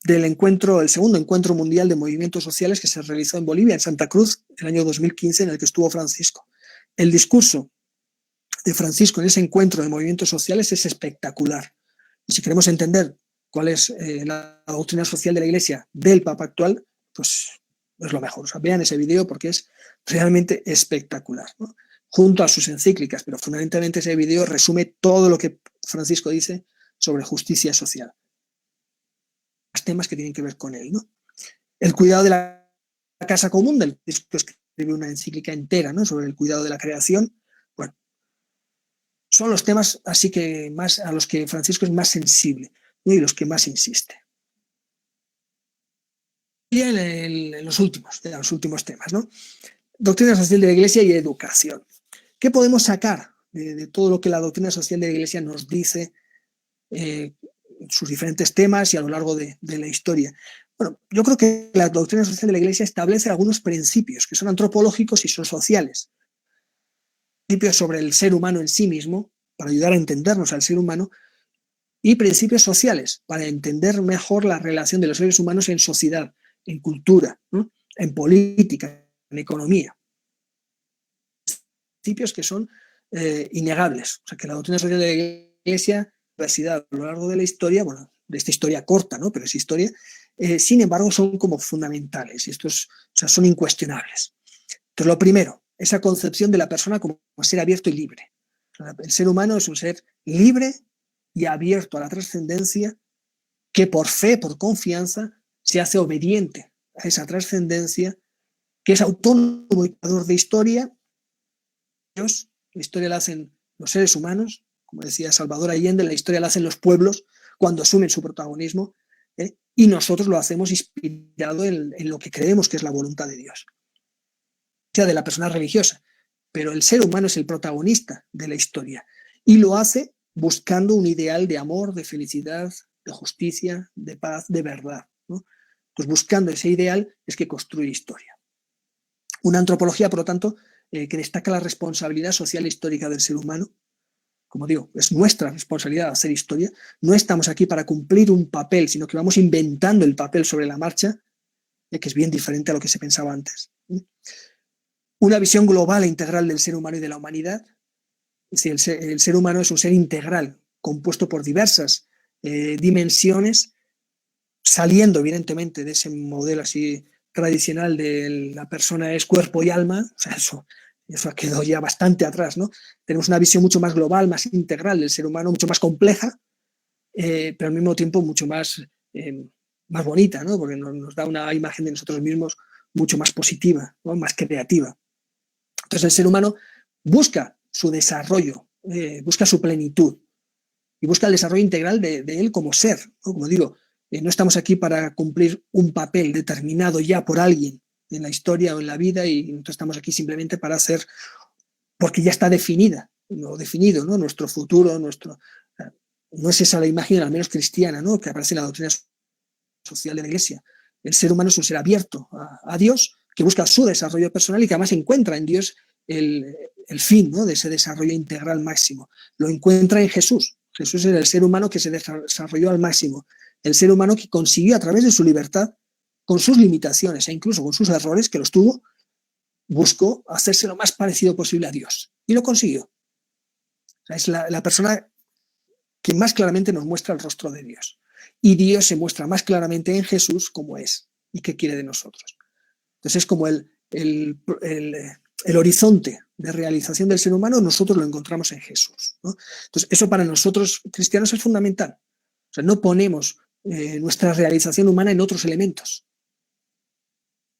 del el segundo encuentro mundial de movimientos sociales que se realizó en Bolivia, en Santa Cruz, el año 2015, en el que estuvo Francisco. El discurso de Francisco en ese encuentro de movimientos sociales es espectacular. Y si queremos entender cuál es la doctrina social de la Iglesia del Papa actual, pues es lo mejor. O sea, vean ese vídeo porque es realmente espectacular, ¿no? Junto a sus encíclicas, pero fundamentalmente ese vídeo resume todo lo que Francisco dice sobre justicia social. Los temas que tienen que ver con él, ¿no? El cuidado de la casa común, del que escribe una encíclica entera, ¿no? Sobre el cuidado de la creación. Bueno, son los temas así que más a los que Francisco es más sensible, ¿no? Y los que más insiste. Y en los últimos temas, ¿no? Doctrina social de la Iglesia y educación. ¿Qué podemos sacar de todo lo que la doctrina social de la Iglesia nos dice en sus diferentes temas y a lo largo de la historia? Bueno, yo creo que la doctrina social de la Iglesia establece algunos principios que son antropológicos y son sociales. Principios sobre el ser humano en sí mismo, para ayudar a entendernos al ser humano, y principios sociales, para entender mejor la relación de los seres humanos en sociedad, en cultura, ¿no? En política, en economía. Principios que son innegables. O sea, que la doctrina social de la Iglesia, diversidad a lo largo de la historia, bueno, de esta historia corta, ¿no? Pero es historia, sin embargo, son como fundamentales. Y estos, o sea, son incuestionables. Entonces, lo primero, esa concepción de la persona como ser abierto y libre. O sea, el ser humano es un ser libre y abierto a la trascendencia, que por fe, por confianza, se hace obediente a esa trascendencia, que es autónomo y creador de historia. Dios, la historia la hacen los seres humanos, como decía Salvador Allende, la historia la hacen los pueblos cuando asumen su protagonismo, y nosotros lo hacemos inspirado en lo que creemos que es la voluntad de Dios, sea de la persona religiosa, pero el ser humano es el protagonista de la historia y lo hace buscando un ideal de amor, de felicidad, de justicia, de paz, de verdad, ¿no? Pues buscando ese ideal es que construye historia. Una antropología, por lo tanto, que destaca la responsabilidad social e histórica del ser humano. Como digo, es nuestra responsabilidad hacer historia. No estamos aquí para cumplir un papel, sino que vamos inventando el papel sobre la marcha, que es bien diferente a lo que se pensaba antes. Una visión global e integral del ser humano y de la humanidad. Es decir, el ser humano es un ser integral, compuesto por diversas dimensiones, saliendo evidentemente de ese modelo así tradicional de la persona es cuerpo y alma. O sea, eso ha quedado ya bastante atrás, ¿no? Tenemos una visión mucho más global, más integral del ser humano, mucho más compleja, pero al mismo tiempo mucho más bonita, ¿no? Porque nos da una imagen de nosotros mismos mucho más positiva, ¿no? Más creativa. Entonces el ser humano busca su desarrollo, busca su plenitud y busca el desarrollo integral de él como ser, ¿no? Como digo, no estamos aquí para cumplir un papel determinado ya por alguien en la historia o en la vida, y nosotros estamos aquí simplemente para hacer, porque ya está definida, ¿no? Definido, ¿no? Nuestro futuro, no es esa la imagen, al menos cristiana, ¿no? Que aparece en la doctrina social de la Iglesia. El ser humano es un ser abierto a Dios, que busca su desarrollo personal y que además encuentra en Dios el fin, ¿no? De ese desarrollo integral máximo. Lo encuentra en Jesús. Jesús es el ser humano que se desarrolló al máximo, el ser humano que consiguió a través de su libertad, con sus limitaciones e incluso con sus errores, que los tuvo, buscó hacerse lo más parecido posible a Dios y lo consiguió. O sea, es la persona que más claramente nos muestra el rostro de Dios, y Dios se muestra más claramente en Jesús como es y qué quiere de nosotros. Entonces es como el horizonte de realización del ser humano, nosotros lo encontramos en Jesús, ¿no? Entonces eso para nosotros cristianos es fundamental. O sea, no ponemos nuestra realización humana en otros elementos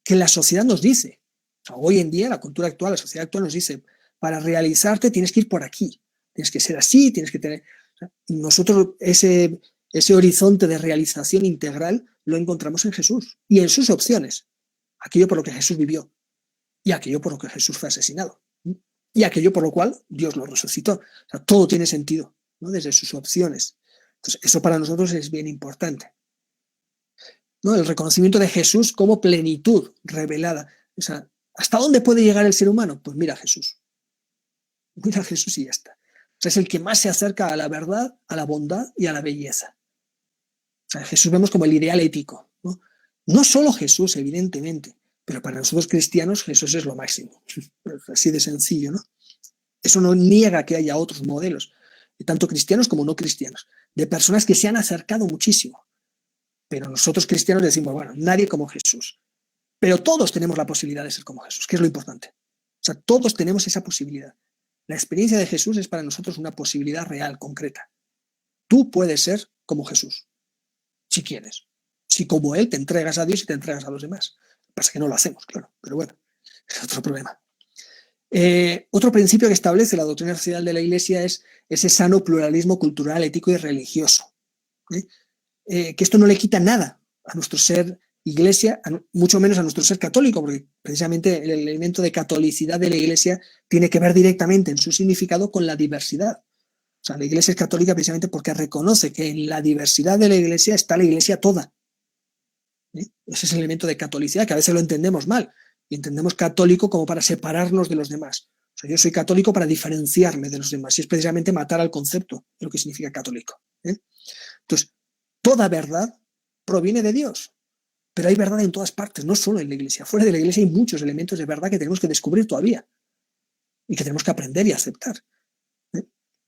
que la sociedad nos dice. O sea, hoy en día, la cultura actual, la sociedad actual nos dice, para realizarte tienes que ir por aquí, tienes que ser así, tienes que tener... O sea, nosotros ese horizonte de realización integral lo encontramos en Jesús y en sus opciones. Aquello por lo que Jesús vivió y aquello por lo que Jesús fue asesinado y aquello por lo cual Dios lo resucitó. O sea, todo tiene sentido, ¿no? Desde sus opciones. Entonces, eso para nosotros es bien importante, ¿no? El reconocimiento de Jesús como plenitud revelada. O sea, ¿hasta dónde puede llegar el ser humano? Pues mira a Jesús. Mira a Jesús y ya está. O sea, es el que más se acerca a la verdad, a la bondad y a la belleza. O sea, Jesús vemos como el ideal ético, ¿no? No solo Jesús, evidentemente, pero para nosotros cristianos Jesús es lo máximo. Así de sencillo, ¿no? Eso no niega que haya otros modelos, tanto cristianos como no cristianos, de personas que se han acercado muchísimo. Pero nosotros cristianos decimos, bueno, nadie como Jesús. Pero todos tenemos la posibilidad de ser como Jesús, que es lo importante. O sea, todos tenemos esa posibilidad. La experiencia de Jesús es para nosotros una posibilidad real, concreta. Tú puedes ser como Jesús, si quieres. Si como Él te entregas a Dios y te entregas a los demás. Lo que pasa es que no lo hacemos, claro, pero bueno, es otro problema. Otro principio que establece la doctrina social de la Iglesia es ese sano pluralismo cultural, ético y religioso. Que esto no le quita nada a nuestro ser Iglesia, mucho menos a nuestro ser católico, porque precisamente el elemento de catolicidad de la Iglesia tiene que ver directamente en su significado con la diversidad. O sea, la Iglesia es católica precisamente porque reconoce que en la diversidad de la Iglesia está la Iglesia toda. Ese es el elemento de catolicidad, que a veces lo entendemos mal, y entendemos católico como para separarnos de los demás. O sea, yo soy católico para diferenciarme de los demás, y es precisamente matar al concepto de lo que significa católico. Entonces, toda verdad proviene de Dios. Pero hay verdad en todas partes, no solo en la Iglesia. Fuera de la Iglesia hay muchos elementos de verdad que tenemos que descubrir todavía y que tenemos que aprender y aceptar.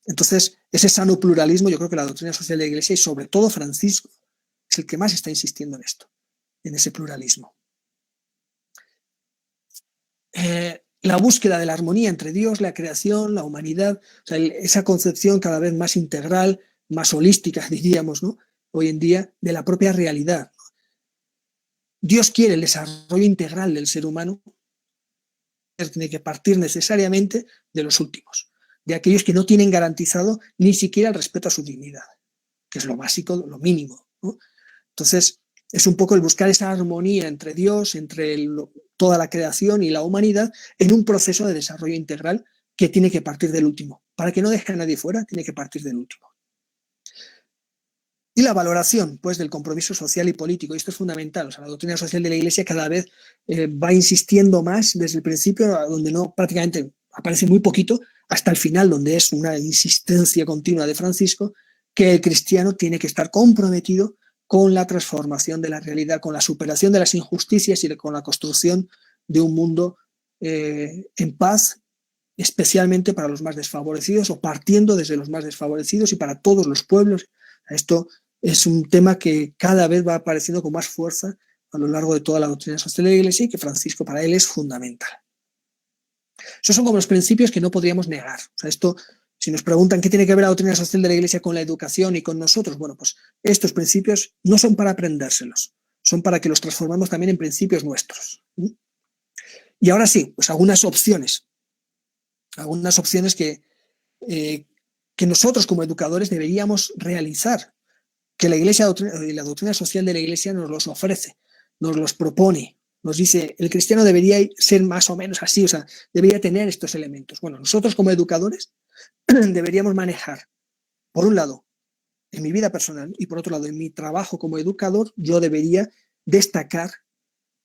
Entonces, ese sano pluralismo, yo creo que la doctrina social de la Iglesia y sobre todo Francisco es el que más está insistiendo en esto, en ese pluralismo. La búsqueda de la armonía entre Dios, la creación, la humanidad, o sea, esa concepción cada vez más integral, más holística, diríamos, ¿no? Hoy en día, de la propia realidad. Dios quiere el desarrollo integral del ser humano, tiene que partir necesariamente de los últimos, de aquellos que no tienen garantizado ni siquiera el respeto a su dignidad, que es lo básico, lo mínimo, ¿no? Entonces, es un poco el buscar esa armonía entre Dios, entre toda la creación y la humanidad, en un proceso de desarrollo integral que tiene que partir del último. Para que no deje a nadie fuera, tiene que partir del último. Y la valoración, pues, del compromiso social y político. Y esto es fundamental. O sea, la doctrina social de la Iglesia cada vez va insistiendo más desde el principio, donde no prácticamente aparece muy poquito, hasta el final, donde es una insistencia continua de Francisco, que el cristiano tiene que estar comprometido con la transformación de la realidad, con la superación de las injusticias y con la construcción de un mundo en paz, especialmente para los más desfavorecidos o partiendo desde los más desfavorecidos y para todos los pueblos. Esto es un tema que cada vez va apareciendo con más fuerza a lo largo de toda la doctrina social de la Iglesia y que Francisco para él es fundamental. Esos son como los principios que no podríamos negar. O sea, esto, si nos preguntan qué tiene que ver la doctrina social de la Iglesia con la educación y con nosotros, bueno, pues estos principios no son para aprendérselos, son para que los transformamos también en principios nuestros. Y ahora sí, pues algunas opciones que nosotros como educadores deberíamos realizar, que la Iglesia y la doctrina social de la Iglesia nos los ofrece, nos los propone, nos dice, el cristiano debería ser más o menos así, o sea, debería tener estos elementos. Bueno, nosotros como educadores deberíamos manejar, por un lado, en mi vida personal y por otro lado, en mi trabajo como educador, yo debería destacar,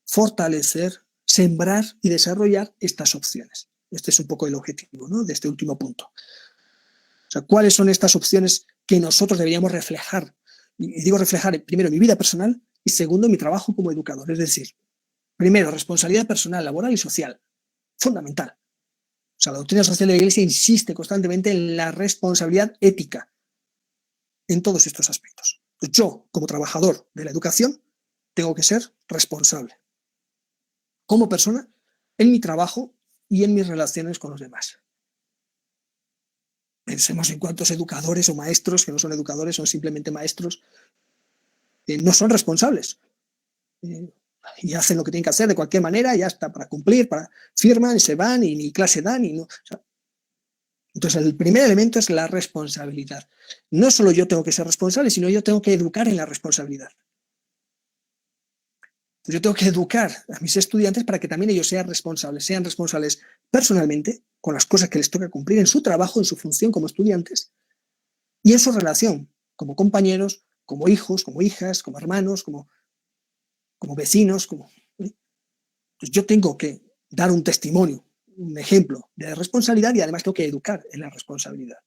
fortalecer, sembrar y desarrollar estas opciones. Este es un poco el objetivo, ¿no?, de este último punto. O sea, ¿cuáles son estas opciones que nosotros deberíamos reflejar? Y digo reflejar primero en mi vida personal y segundo en mi trabajo como educador. Es decir, primero, responsabilidad personal, laboral y social. Fundamental. O sea, la doctrina social de la Iglesia insiste constantemente en la responsabilidad ética en todos estos aspectos. Entonces, yo, como trabajador de la educación, tengo que ser responsable como persona en mi trabajo y en mis relaciones con los demás. Pensemos en cuántos educadores o maestros que no son educadores, son simplemente maestros, no son responsables y hacen lo que tienen que hacer de cualquier manera, ya está, para cumplir, firman y se van y ni clase dan y no. O sea, entonces, el primer elemento es la responsabilidad. No solo yo tengo que ser responsable, sino yo tengo que educar en la responsabilidad. Entonces, yo tengo que educar a mis estudiantes para que también ellos sean responsables personalmente con las cosas que les toca cumplir en su trabajo, en su función como estudiantes y en su relación como compañeros, como hijos, como hijas, como hermanos, como vecinos. Pues yo tengo que dar un testimonio, un ejemplo de responsabilidad y además tengo que educar en la responsabilidad.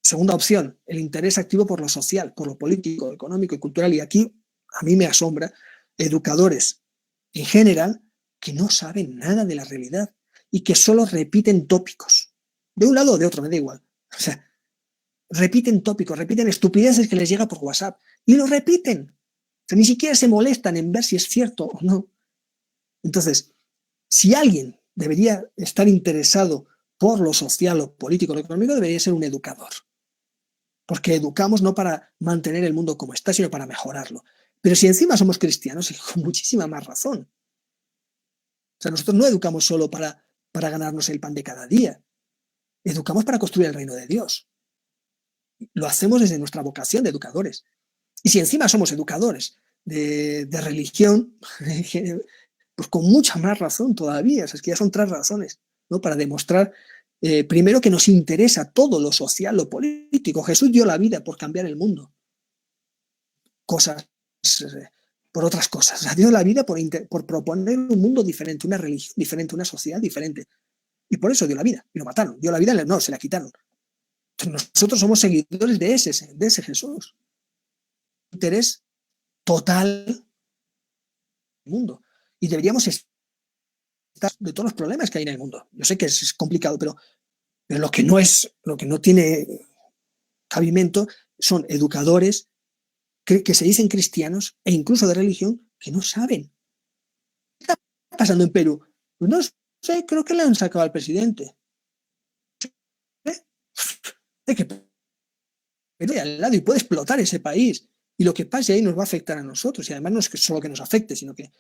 Segunda opción, el interés activo por lo social, por lo político, económico y cultural. Y aquí a mí me asombra educadores en general que no saben nada de la realidad y que solo repiten tópicos. De un lado o de otro, me da igual. O sea, repiten tópicos, repiten estupideces que les llega por WhatsApp y lo repiten. O sea, ni siquiera se molestan en ver si es cierto o no. Entonces, si alguien debería estar interesado por lo social, lo político, lo económico, debería ser un educador. Porque educamos no para mantener el mundo como está, sino para mejorarlo. Pero si encima somos cristianos, con muchísima más razón. O sea, nosotros no educamos solo para ganarnos el pan de cada día. Educamos para construir el reino de Dios. Lo hacemos desde nuestra vocación de educadores. Y si encima somos educadores de religión, pues con mucha más razón todavía. O sea, es que ya son 3 razones, ¿no?, para demostrar, primero, que nos interesa todo lo social, lo político. Jesús dio la vida por cambiar el mundo. Por otras cosas. O sea, dio la vida por proponer un mundo diferente, una religión diferente, una sociedad diferente. Y por eso dio la vida. Y lo mataron. Dio la vida, no, se la quitaron. Entonces nosotros somos seguidores de ese Jesús. Interés total mundo. Y deberíamos estar de todos los problemas que hay en el mundo. Yo sé que es complicado, pero lo que no tiene cabimento son educadores que se dicen cristianos e incluso de religión que no saben. ¿Qué está pasando en Perú? Pues no sé, creo que le han sacado al presidente. De que Perú hay al lado y puede explotar ese país. Y lo que pase ahí nos va a afectar a nosotros. Y además no es que solo que nos afecte, sino que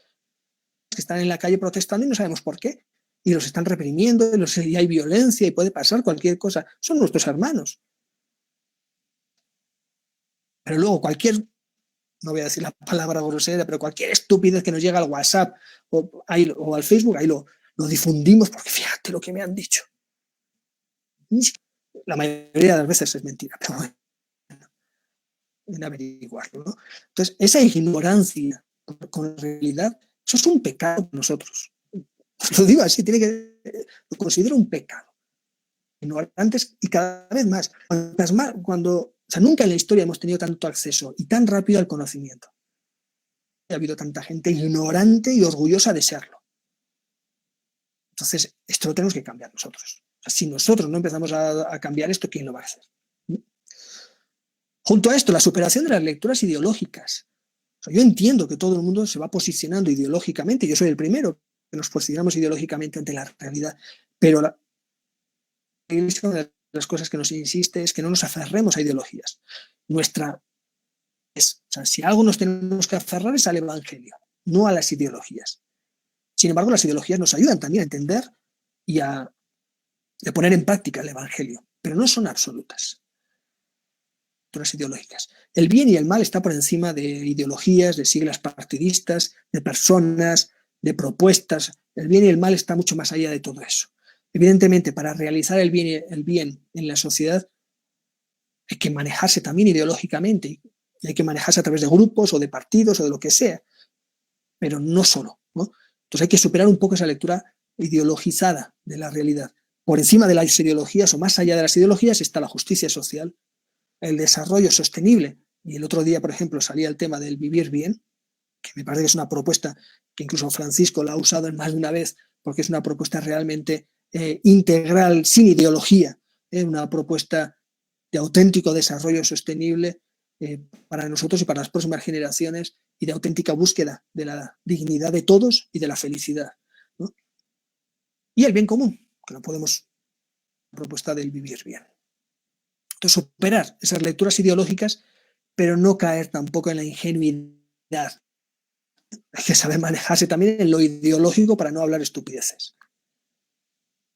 están en la calle protestando y no sabemos por qué. Y los están reprimiendo, y hay violencia y puede pasar cualquier cosa. Son nuestros hermanos. Pero luego no voy a decir la palabra grosera, pero cualquier estupidez que nos llega al WhatsApp o al Facebook, ahí lo difundimos porque fíjate lo que me han dicho. La mayoría de las veces es mentira, pero bueno, en averiguarlo, ¿no? Entonces, esa ignorancia con la realidad, eso es un pecado para nosotros. Lo digo así, lo considero un pecado. Ignorantes y cada vez más. Nunca en la historia hemos tenido tanto acceso y tan rápido al conocimiento. Ha habido tanta gente ignorante y orgullosa de serlo. Entonces, esto lo tenemos que cambiar nosotros. O sea, si nosotros no empezamos a cambiar esto, ¿quién lo va a hacer? Junto a esto, la superación de las lecturas ideológicas. O sea, yo entiendo que todo el mundo se va posicionando ideológicamente, yo soy el primero que nos posicionamos ideológicamente ante la realidad, pero la Iglesia, una de las cosas que nos insiste es que no nos aferremos a ideologías. O sea, si a algo nos tenemos que aferrar es al Evangelio, no a las ideologías. Sin embargo, las ideologías nos ayudan también a entender y a poner en práctica el Evangelio, pero no son absolutas. Ideológicas. El bien y el mal está por encima de ideologías, de siglas partidistas, de personas, de propuestas. El bien y el mal está mucho más allá de todo eso. Evidentemente, para realizar el bien en la sociedad hay que manejarse también ideológicamente y hay que manejarse a través de grupos o de partidos o de lo que sea, pero no solo, ¿no? Entonces hay que superar un poco esa lectura ideologizada de la realidad. Por encima de las ideologías o más allá de las ideologías está la justicia social, el desarrollo sostenible. Y el otro día, por ejemplo, salía el tema del vivir bien, que me parece que es una propuesta que incluso Francisco la ha usado en más de una vez, porque es una propuesta realmente integral, sin ideología, una propuesta de auténtico desarrollo sostenible para nosotros y para las próximas generaciones y de auténtica búsqueda de la dignidad de todos y de la felicidad, ¿no? Y el bien común, que no podemos, la propuesta del vivir bien. Entonces, superar esas lecturas ideológicas, pero no caer tampoco en la ingenuidad. Hay que saber manejarse también en lo ideológico para no hablar estupideces.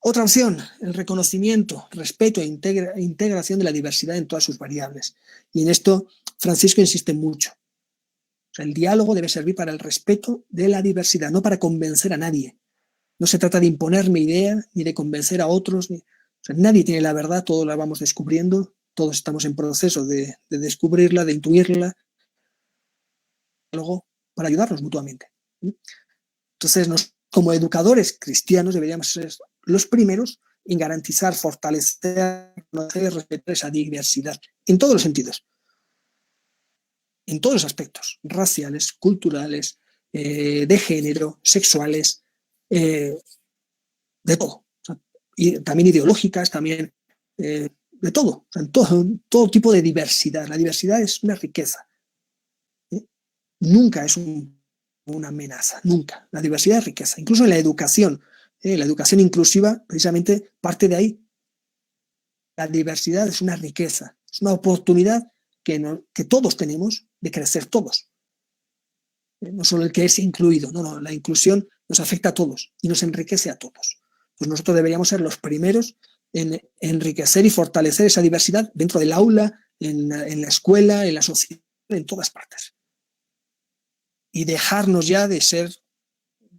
Otra opción, el reconocimiento, respeto e integración de la diversidad en todas sus variables. Y en esto Francisco insiste mucho. O sea, el diálogo debe servir para el respeto de la diversidad, no para convencer a nadie. No se trata de imponer mi idea ni de convencer a otros. O sea, nadie tiene la verdad, todos la vamos descubriendo, todos estamos en proceso de descubrirla, de intuirla, algo para ayudarnos mutuamente. Entonces, como educadores cristianos deberíamos ser los primeros en garantizar, fortalecer, conocer, respetar esa diversidad en todos los sentidos, en todos los aspectos, raciales, culturales, de género, sexuales, de todo. O sea, y también ideológicas, también de todo, o sea, en todo tipo de diversidad. La diversidad es una riqueza. Nunca es una amenaza, nunca. La diversidad es riqueza. Incluso en la educación inclusiva, precisamente parte de ahí. La diversidad es una riqueza, es una oportunidad que todos tenemos de crecer todos. No solo el que es incluido, no, la inclusión nos afecta a todos y nos enriquece a todos. Pues nosotros deberíamos ser los primeros en enriquecer y fortalecer esa diversidad dentro del aula, en la escuela, en la sociedad, en todas partes. Y dejarnos ya de ser,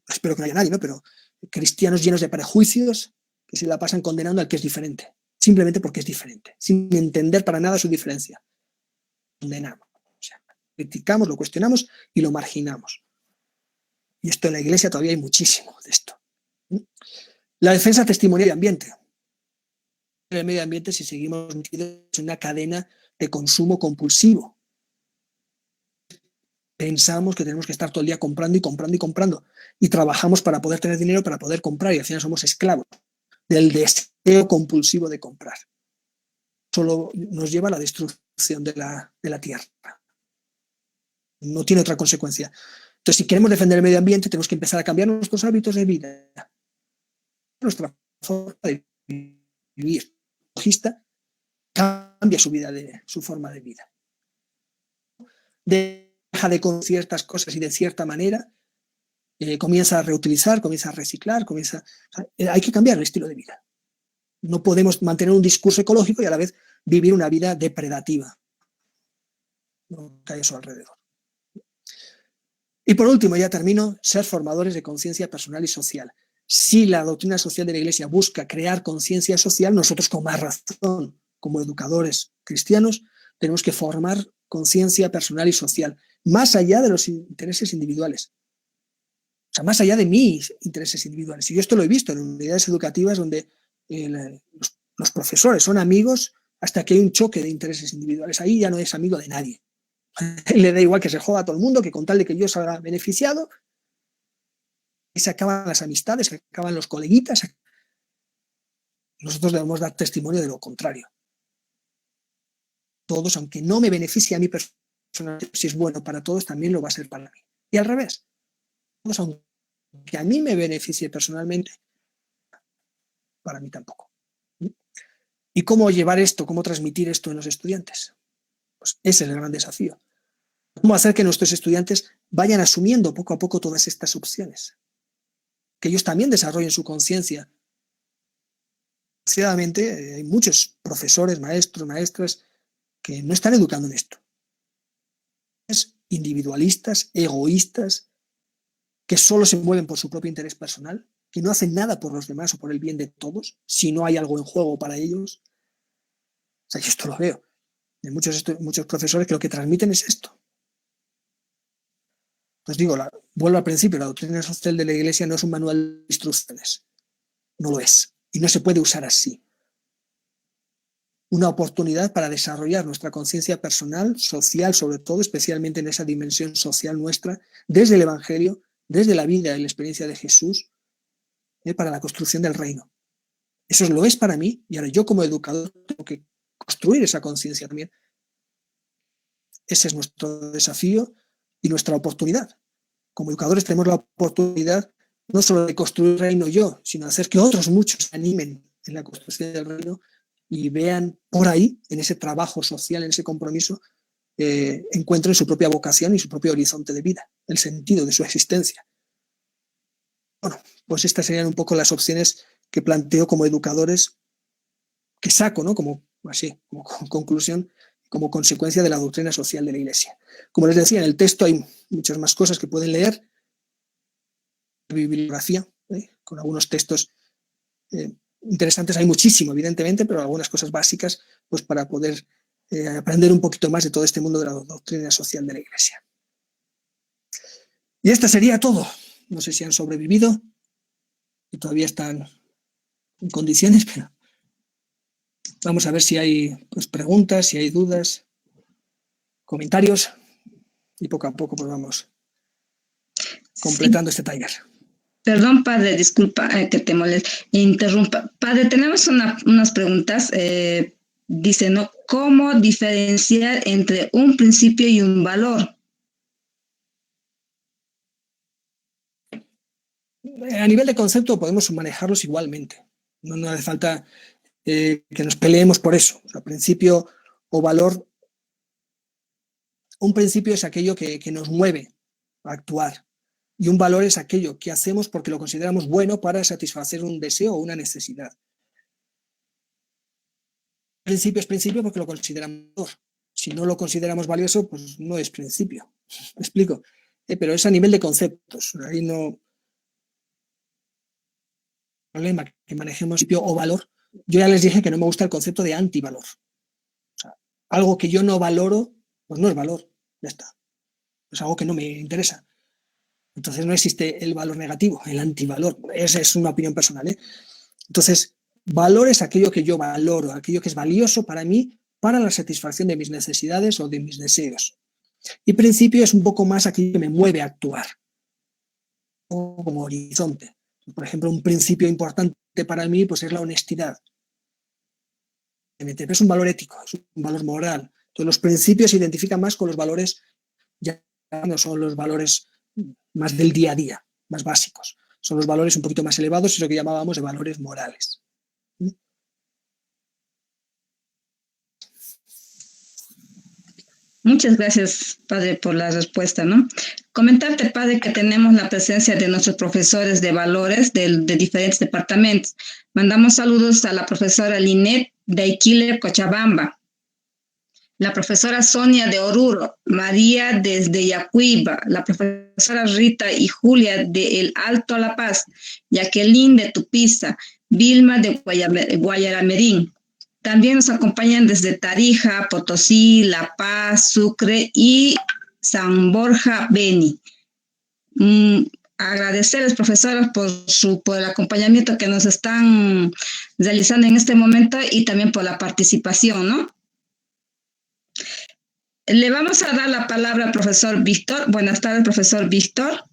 espero que no haya nadie, ¿no? Pero cristianos llenos de prejuicios que se la pasan condenando al que es diferente, simplemente porque es diferente, sin entender para nada su diferencia. Condenamos, o sea, criticamos, lo cuestionamos y lo marginamos. Y esto en la Iglesia todavía hay muchísimo de esto. La defensa testimonial del ambiente. El medio ambiente, si seguimos metidos en una cadena de consumo compulsivo. pensamos que tenemos que estar todo el día comprando y comprando y comprando. Y trabajamos para poder tener dinero, para poder comprar, y al final somos esclavos del deseo compulsivo de comprar. Solo nos lleva a la destrucción de la tierra. No tiene otra consecuencia. Entonces, si queremos defender el medio ambiente, tenemos que empezar a cambiar nuestros hábitos de vida, nuestra forma de vivir. El ecologista cambia su forma de vida. Deja de con ciertas cosas y de cierta manera comienza a reutilizar, comienza a reciclar, hay que cambiar el estilo de vida. No podemos mantener un discurso ecológico y a la vez vivir una vida depredativa, lo que hay a su alrededor. Y por último, ya termino, ser formadores de conciencia personal y social. Si la doctrina social de la Iglesia busca crear conciencia social, nosotros con más razón, como educadores cristianos, tenemos que formar conciencia personal y social, más allá de los intereses individuales. O sea, más allá de mis intereses individuales. Y yo esto lo he visto en unidades educativas donde los profesores son amigos hasta que hay un choque de intereses individuales. Ahí ya no es amigo de nadie. Le da igual que se joda a todo el mundo, que con tal de que yo salga beneficiado, y se acaban las amistades, se acaban los coleguitas. Nosotros debemos dar testimonio de lo contrario. Todos, aunque no me beneficie a mí personalmente, si es bueno para todos, también lo va a ser para mí. Y al revés. Todos, aunque a mí me beneficie personalmente, para mí tampoco. ¿Y cómo llevar esto, cómo transmitir esto en los estudiantes? Pues ese es el gran desafío. ¿Cómo hacer que nuestros estudiantes vayan asumiendo poco a poco todas estas opciones? Que ellos también desarrollen su conciencia. Desgraciadamente, hay muchos profesores, maestros, maestras que no están educando en esto. Individualistas, egoístas, que solo se mueven por su propio interés personal, que no hacen nada por los demás o por el bien de todos, si no hay algo en juego para ellos. O sea, yo esto lo veo. De muchos profesores que lo que transmiten es esto. Pues digo, vuelvo al principio, la doctrina social de la Iglesia no es un manual de instrucciones. No lo es. Y no se puede usar así. Una oportunidad para desarrollar nuestra conciencia personal, social, sobre todo, especialmente en esa dimensión social nuestra, desde el Evangelio, desde la vida y la experiencia de Jesús, para la construcción del reino. Eso lo es para mí, y ahora yo como educador tengo que construir esa conciencia también. Ese es nuestro desafío y nuestra oportunidad. Como educadores tenemos la oportunidad no solo de construir el reino yo, sino de hacer que otros muchos se animen en la construcción del reino y vean por ahí, en ese trabajo social, en ese compromiso, encuentren su propia vocación y su propio horizonte de vida, el sentido de su existencia. Bueno, pues estas serían un poco las opciones que planteo como educadores, que saco, ¿no? Como conclusión, como consecuencia de la doctrina social de la Iglesia. Como les decía, en el texto hay muchas más cosas que pueden leer, bibliografía, con algunos textos interesantes, hay muchísimo, evidentemente, pero algunas cosas básicas, pues para poder aprender un poquito más de todo este mundo de la doctrina social de la Iglesia. Y esto sería todo. No sé si han sobrevivido, y todavía están en condiciones, pero vamos a ver si hay pues, preguntas, si hay dudas, comentarios, y poco a poco pues vamos completando este taller. Perdón, padre, disculpa que te interrumpa. Padre, tenemos unas preguntas. Dice, ¿no? ¿Cómo diferenciar entre un principio y un valor? A nivel de concepto podemos manejarlos igualmente. No hace falta que nos peleemos por eso. O sea, principio o valor. Un principio es aquello que nos mueve a actuar. Y un valor es aquello que hacemos porque lo consideramos bueno para satisfacer un deseo o una necesidad. Principio es principio porque lo consideramos valor. Si no lo consideramos valioso, pues no es principio. ¿Me explico? Pero es a nivel de conceptos. Ahí no problema que manejemos principio o valor. Yo ya les dije que no me gusta el concepto de antivalor. O sea, algo que yo no valoro, pues no es valor. Ya está. Es algo que no me interesa. Entonces no existe el valor negativo, el antivalor. Esa es una opinión personal. Entonces, valor es aquello que yo valoro, aquello que es valioso para mí, para la satisfacción de mis necesidades o de mis deseos. Y principio es un poco más aquello que me mueve a actuar, como horizonte. Por ejemplo, un principio importante para mí pues, es la honestidad. Es un valor ético, es un valor moral. Entonces, los principios se identifican más con los valores, ya no son los valores más del día a día, más básicos. Son los valores un poquito más elevados, es lo que llamábamos de valores morales. Muchas gracias, padre, por la respuesta, ¿no? Comentarte, padre, que tenemos la presencia de nuestros profesores de valores de diferentes departamentos. Mandamos saludos a la profesora Linet de Iquile, Cochabamba, la profesora Sonia de Oruro, María desde Yacuiba, la profesora Rita y Julia de El Alto La Paz, Jacqueline de Tupiza, Vilma de Guayaramerín. También nos acompañan desde Tarija, Potosí, La Paz, Sucre y San Borja, Beni. Agradecerles, profesoras, por el acompañamiento que nos están realizando en este momento y también por la participación, ¿no? Le vamos a dar la palabra al profesor Víctor. Buenas tardes, profesor Víctor.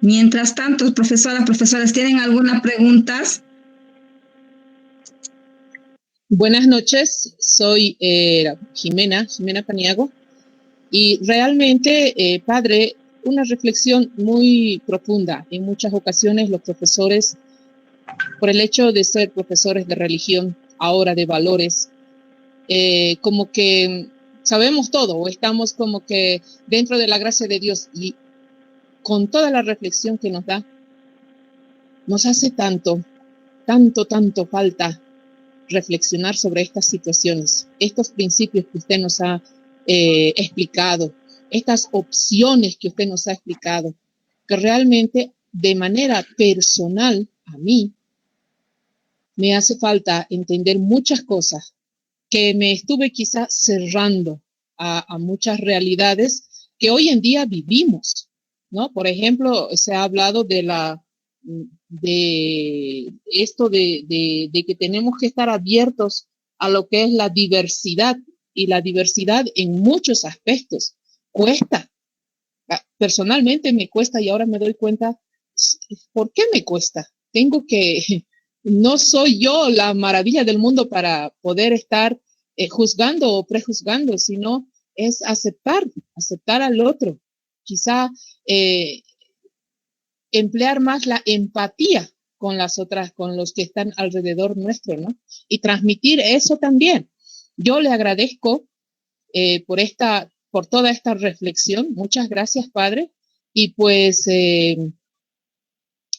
Mientras tanto, profesores, ¿tienen alguna pregunta? Buenas noches, soy Jimena Paniagua, y realmente, padre, una reflexión muy profunda. En muchas ocasiones los profesores, por el hecho de ser profesores de religión, ahora de valores, como que sabemos todo, o estamos como que dentro de la gracia de Dios, y con toda la reflexión que nos da, nos hace tanto falta reflexionar sobre estas situaciones, estos principios que usted nos ha explicado, estas opciones que usted nos ha explicado, que realmente de manera personal a mí me hace falta entender muchas cosas que me estuve quizá cerrando a muchas realidades que hoy en día vivimos, ¿no? Por ejemplo, se ha hablado de esto de que tenemos que estar abiertos a lo que es la diversidad, y la diversidad en muchos aspectos cuesta. Personalmente me cuesta, y ahora me doy cuenta por qué me cuesta. No soy yo la maravilla del mundo para poder estar juzgando o prejuzgando, sino es aceptar al otro. Quizá emplear más la empatía con las otras, con los que están alrededor nuestro, ¿no? Y transmitir eso también. Yo le agradezco por toda esta reflexión. Muchas gracias, padre. Y pues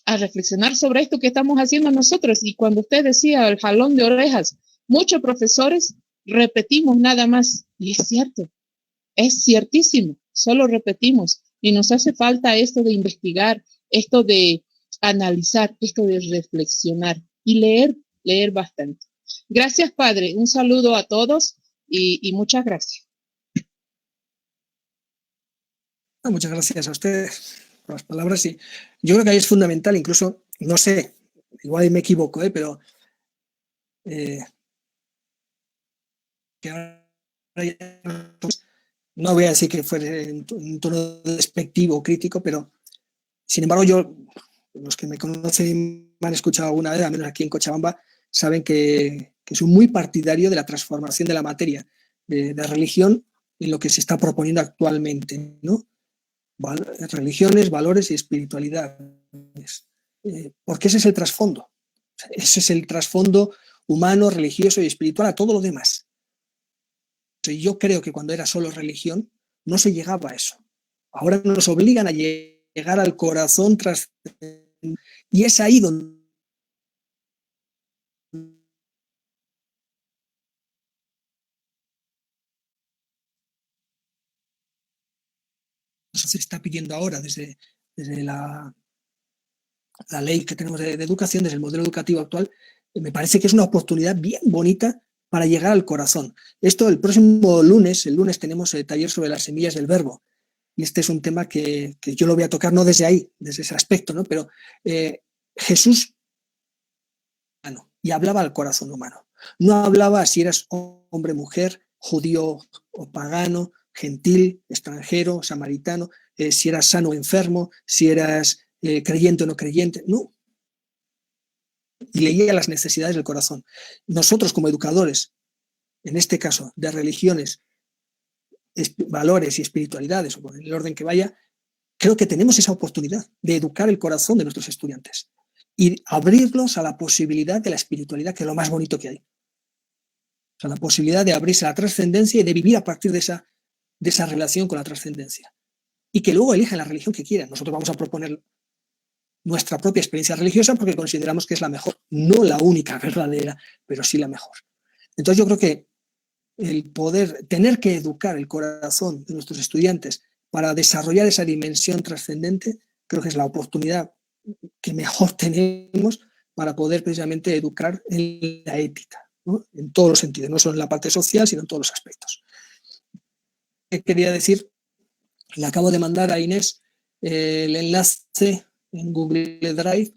a reflexionar sobre esto que estamos haciendo nosotros. Y cuando usted decía el jalón de orejas, muchos profesores repetimos nada más. Y es cierto, es ciertísimo, solo repetimos. Y nos hace falta esto de investigar, esto de analizar, esto de reflexionar y leer bastante. Gracias, padre. Un saludo a todos y muchas gracias. Muchas gracias a ustedes por las palabras. Sí. Yo creo que ahí es fundamental, incluso, no sé, igual me equivoco, pero que ahora no voy a decir que fuera en un tono despectivo o crítico, pero sin embargo los que me conocen y me han escuchado alguna vez, al menos aquí en Cochabamba, saben que soy muy partidario de la transformación de la materia de religión en lo que se está proponiendo actualmente, ¿no? Religiones, valores y espiritualidad. Porque ese es el trasfondo. Ese es el trasfondo humano, religioso y espiritual a todo lo demás. Yo creo que cuando era solo religión no se llegaba a eso. Ahora nos obligan a llegar al corazón y es ahí donde se está pidiendo ahora desde la ley que tenemos de educación, desde el modelo educativo actual. Me parece que es una oportunidad bien bonita para llegar al corazón. Esto el próximo lunes, el lunes tenemos el taller sobre las semillas del verbo. y este es un tema que yo lo voy a tocar no desde ahí, desde ese aspecto, ¿no? Pero Jesús y hablaba al corazón humano. No hablaba si eras hombre, mujer, judío o pagano, gentil, extranjero, samaritano, si eras sano o enfermo, si eras creyente o no creyente. No. Y leía las necesidades del corazón. Nosotros como educadores, en este caso de religiones, valores y espiritualidades, o en el orden que vaya, creo que tenemos esa oportunidad de educar el corazón de nuestros estudiantes y abrirlos a la posibilidad de la espiritualidad, que es lo más bonito que hay. O sea, la posibilidad de abrirse a la trascendencia y de vivir a partir de esa relación con la trascendencia. Y que luego elijan la religión que quieran. Nosotros vamos a proponer nuestra propia experiencia religiosa porque consideramos que es la mejor, no la única verdadera, pero sí la mejor. Entonces yo creo que el poder, tener que educar el corazón de nuestros estudiantes para desarrollar esa dimensión trascendente, creo que es la oportunidad que mejor tenemos para poder precisamente educar en la ética, ¿no? En todos los sentidos, no solo en la parte social, sino en todos los aspectos. ¿Qué quería decir? Le acabo de mandar a Inés el enlace en Google Drive,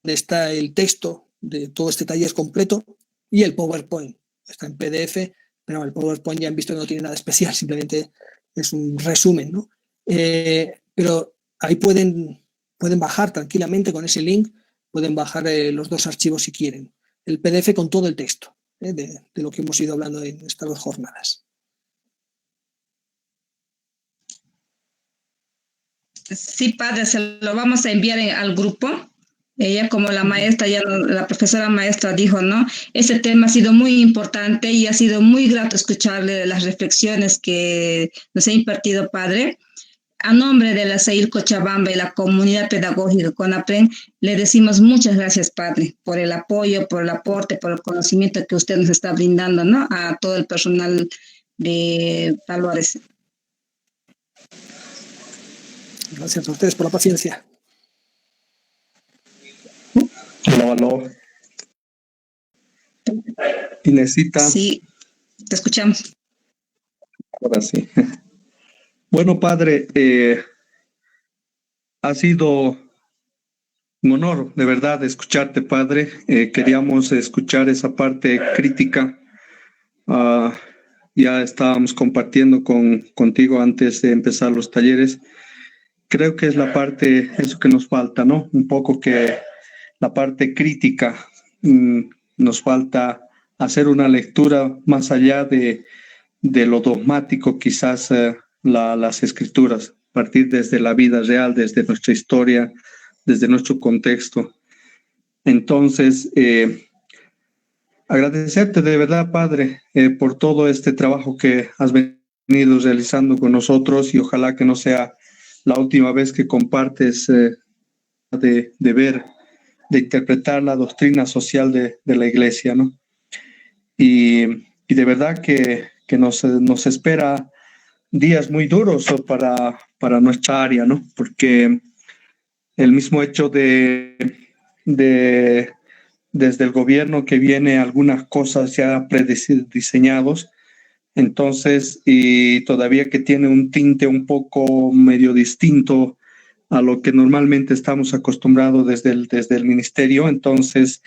donde está el texto de todo este taller completo y el PowerPoint. Está en PDF, pero el PowerPoint ya han visto que no tiene nada especial, simplemente es un resumen, ¿no? Pero ahí pueden bajar tranquilamente con ese link, pueden bajar los dos archivos si quieren. El PDF con todo el texto de lo que hemos ido hablando en estas 2 jornadas. Sí, padre, se lo vamos a enviar al grupo. Ella, como la maestra, la profesora maestra dijo, ¿no? Ese tema ha sido muy importante y ha sido muy grato escucharle las reflexiones que nos ha impartido, padre. A nombre de la CEIL Cochabamba y la comunidad pedagógica CONAPREN, le decimos muchas gracias, padre, por el apoyo, por el aporte, por el conocimiento que usted nos está brindando, ¿no? A todo el personal de valores. Gracias a ustedes por la paciencia. Aló. Inesita. Sí, te escuchamos. Ahora sí. Bueno, padre, ha sido un honor, de verdad, escucharte, padre. Queríamos escuchar esa parte crítica. Ya estábamos compartiendo contigo antes de empezar los talleres. Creo que es la parte, eso que nos falta, ¿no? Un poco que la parte crítica, nos falta hacer una lectura más allá de lo dogmático, quizás las escrituras, partir desde la vida real, desde nuestra historia, desde nuestro contexto. Entonces, agradecerte de verdad, Padre, por todo este trabajo que has venido realizando con nosotros y ojalá que no sea la última vez que compartes de ver, de interpretar la doctrina social de la Iglesia, ¿no? Y de verdad que nos espera días muy duros para nuestra área, ¿no? Porque el mismo hecho desde el gobierno que viene algunas cosas ya prediseñados, entonces, y todavía que tiene un tinte un poco medio distinto a lo que normalmente estamos acostumbrados desde el ministerio, entonces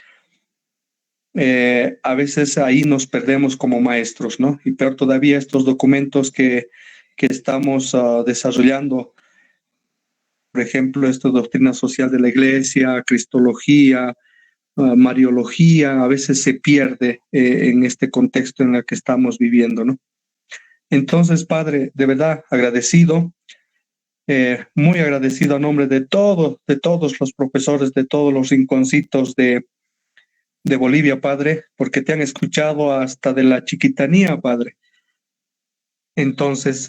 a veces ahí nos perdemos como maestros, ¿no? Y peor todavía estos documentos que estamos desarrollando, por ejemplo, esta doctrina social de la Iglesia, cristología, mariología, a veces se pierde en este contexto en el que estamos viviendo, ¿no? Entonces, Padre, de verdad agradecido, muy agradecido a nombre de todos los profesores, de todos los rinconcitos de Bolivia, Padre, porque te han escuchado hasta de la chiquitanía, Padre. Entonces,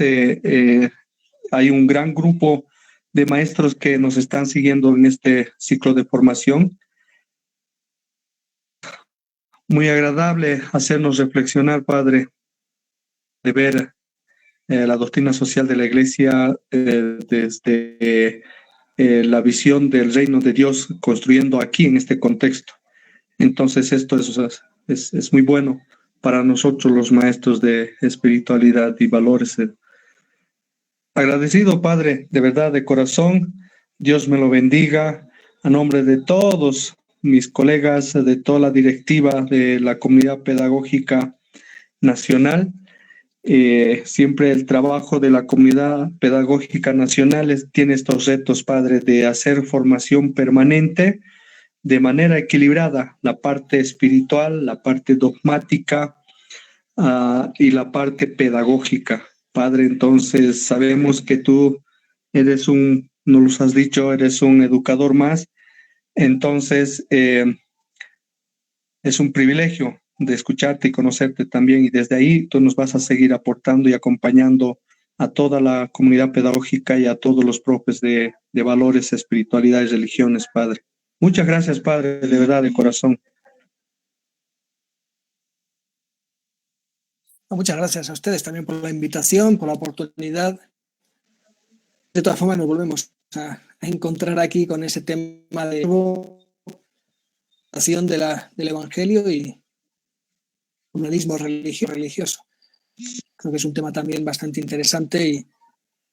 hay un gran grupo de maestros que nos están siguiendo en este ciclo de formación. Muy agradable hacernos reflexionar, Padre, de ver la doctrina social de la Iglesia desde la visión del reino de Dios construyendo aquí en este contexto. Entonces esto es muy bueno para nosotros los maestros de espiritualidad y valores. Agradecido, Padre, de verdad, de corazón. Dios me lo bendiga. A nombre de todos mis colegas, de toda la directiva de la Comunidad Pedagógica Nacional, siempre el trabajo de la Comunidad Pedagógica Nacional tiene estos retos, Padre, de hacer formación permanente de manera equilibrada, la parte espiritual, la parte dogmática, y la parte pedagógica. Padre, entonces sabemos que tú eres nos los has dicho, eres un educador más, entonces es un privilegio de escucharte y conocerte también, y desde ahí tú nos vas a seguir aportando y acompañando a toda la comunidad pedagógica y a todos los profes de valores, espiritualidad y religiones, Padre. Muchas gracias, Padre, de verdad, de corazón. Muchas gracias a ustedes también por la invitación, por la oportunidad. De todas formas, nos volvemos a encontrar aquí con ese tema de del Evangelio y humanismo religioso. Creo que es un tema también bastante interesante y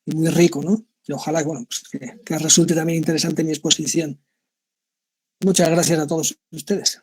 muy rico, ¿no? Y ojalá, bueno, pues que resulte también interesante mi exposición. Muchas gracias a todos ustedes.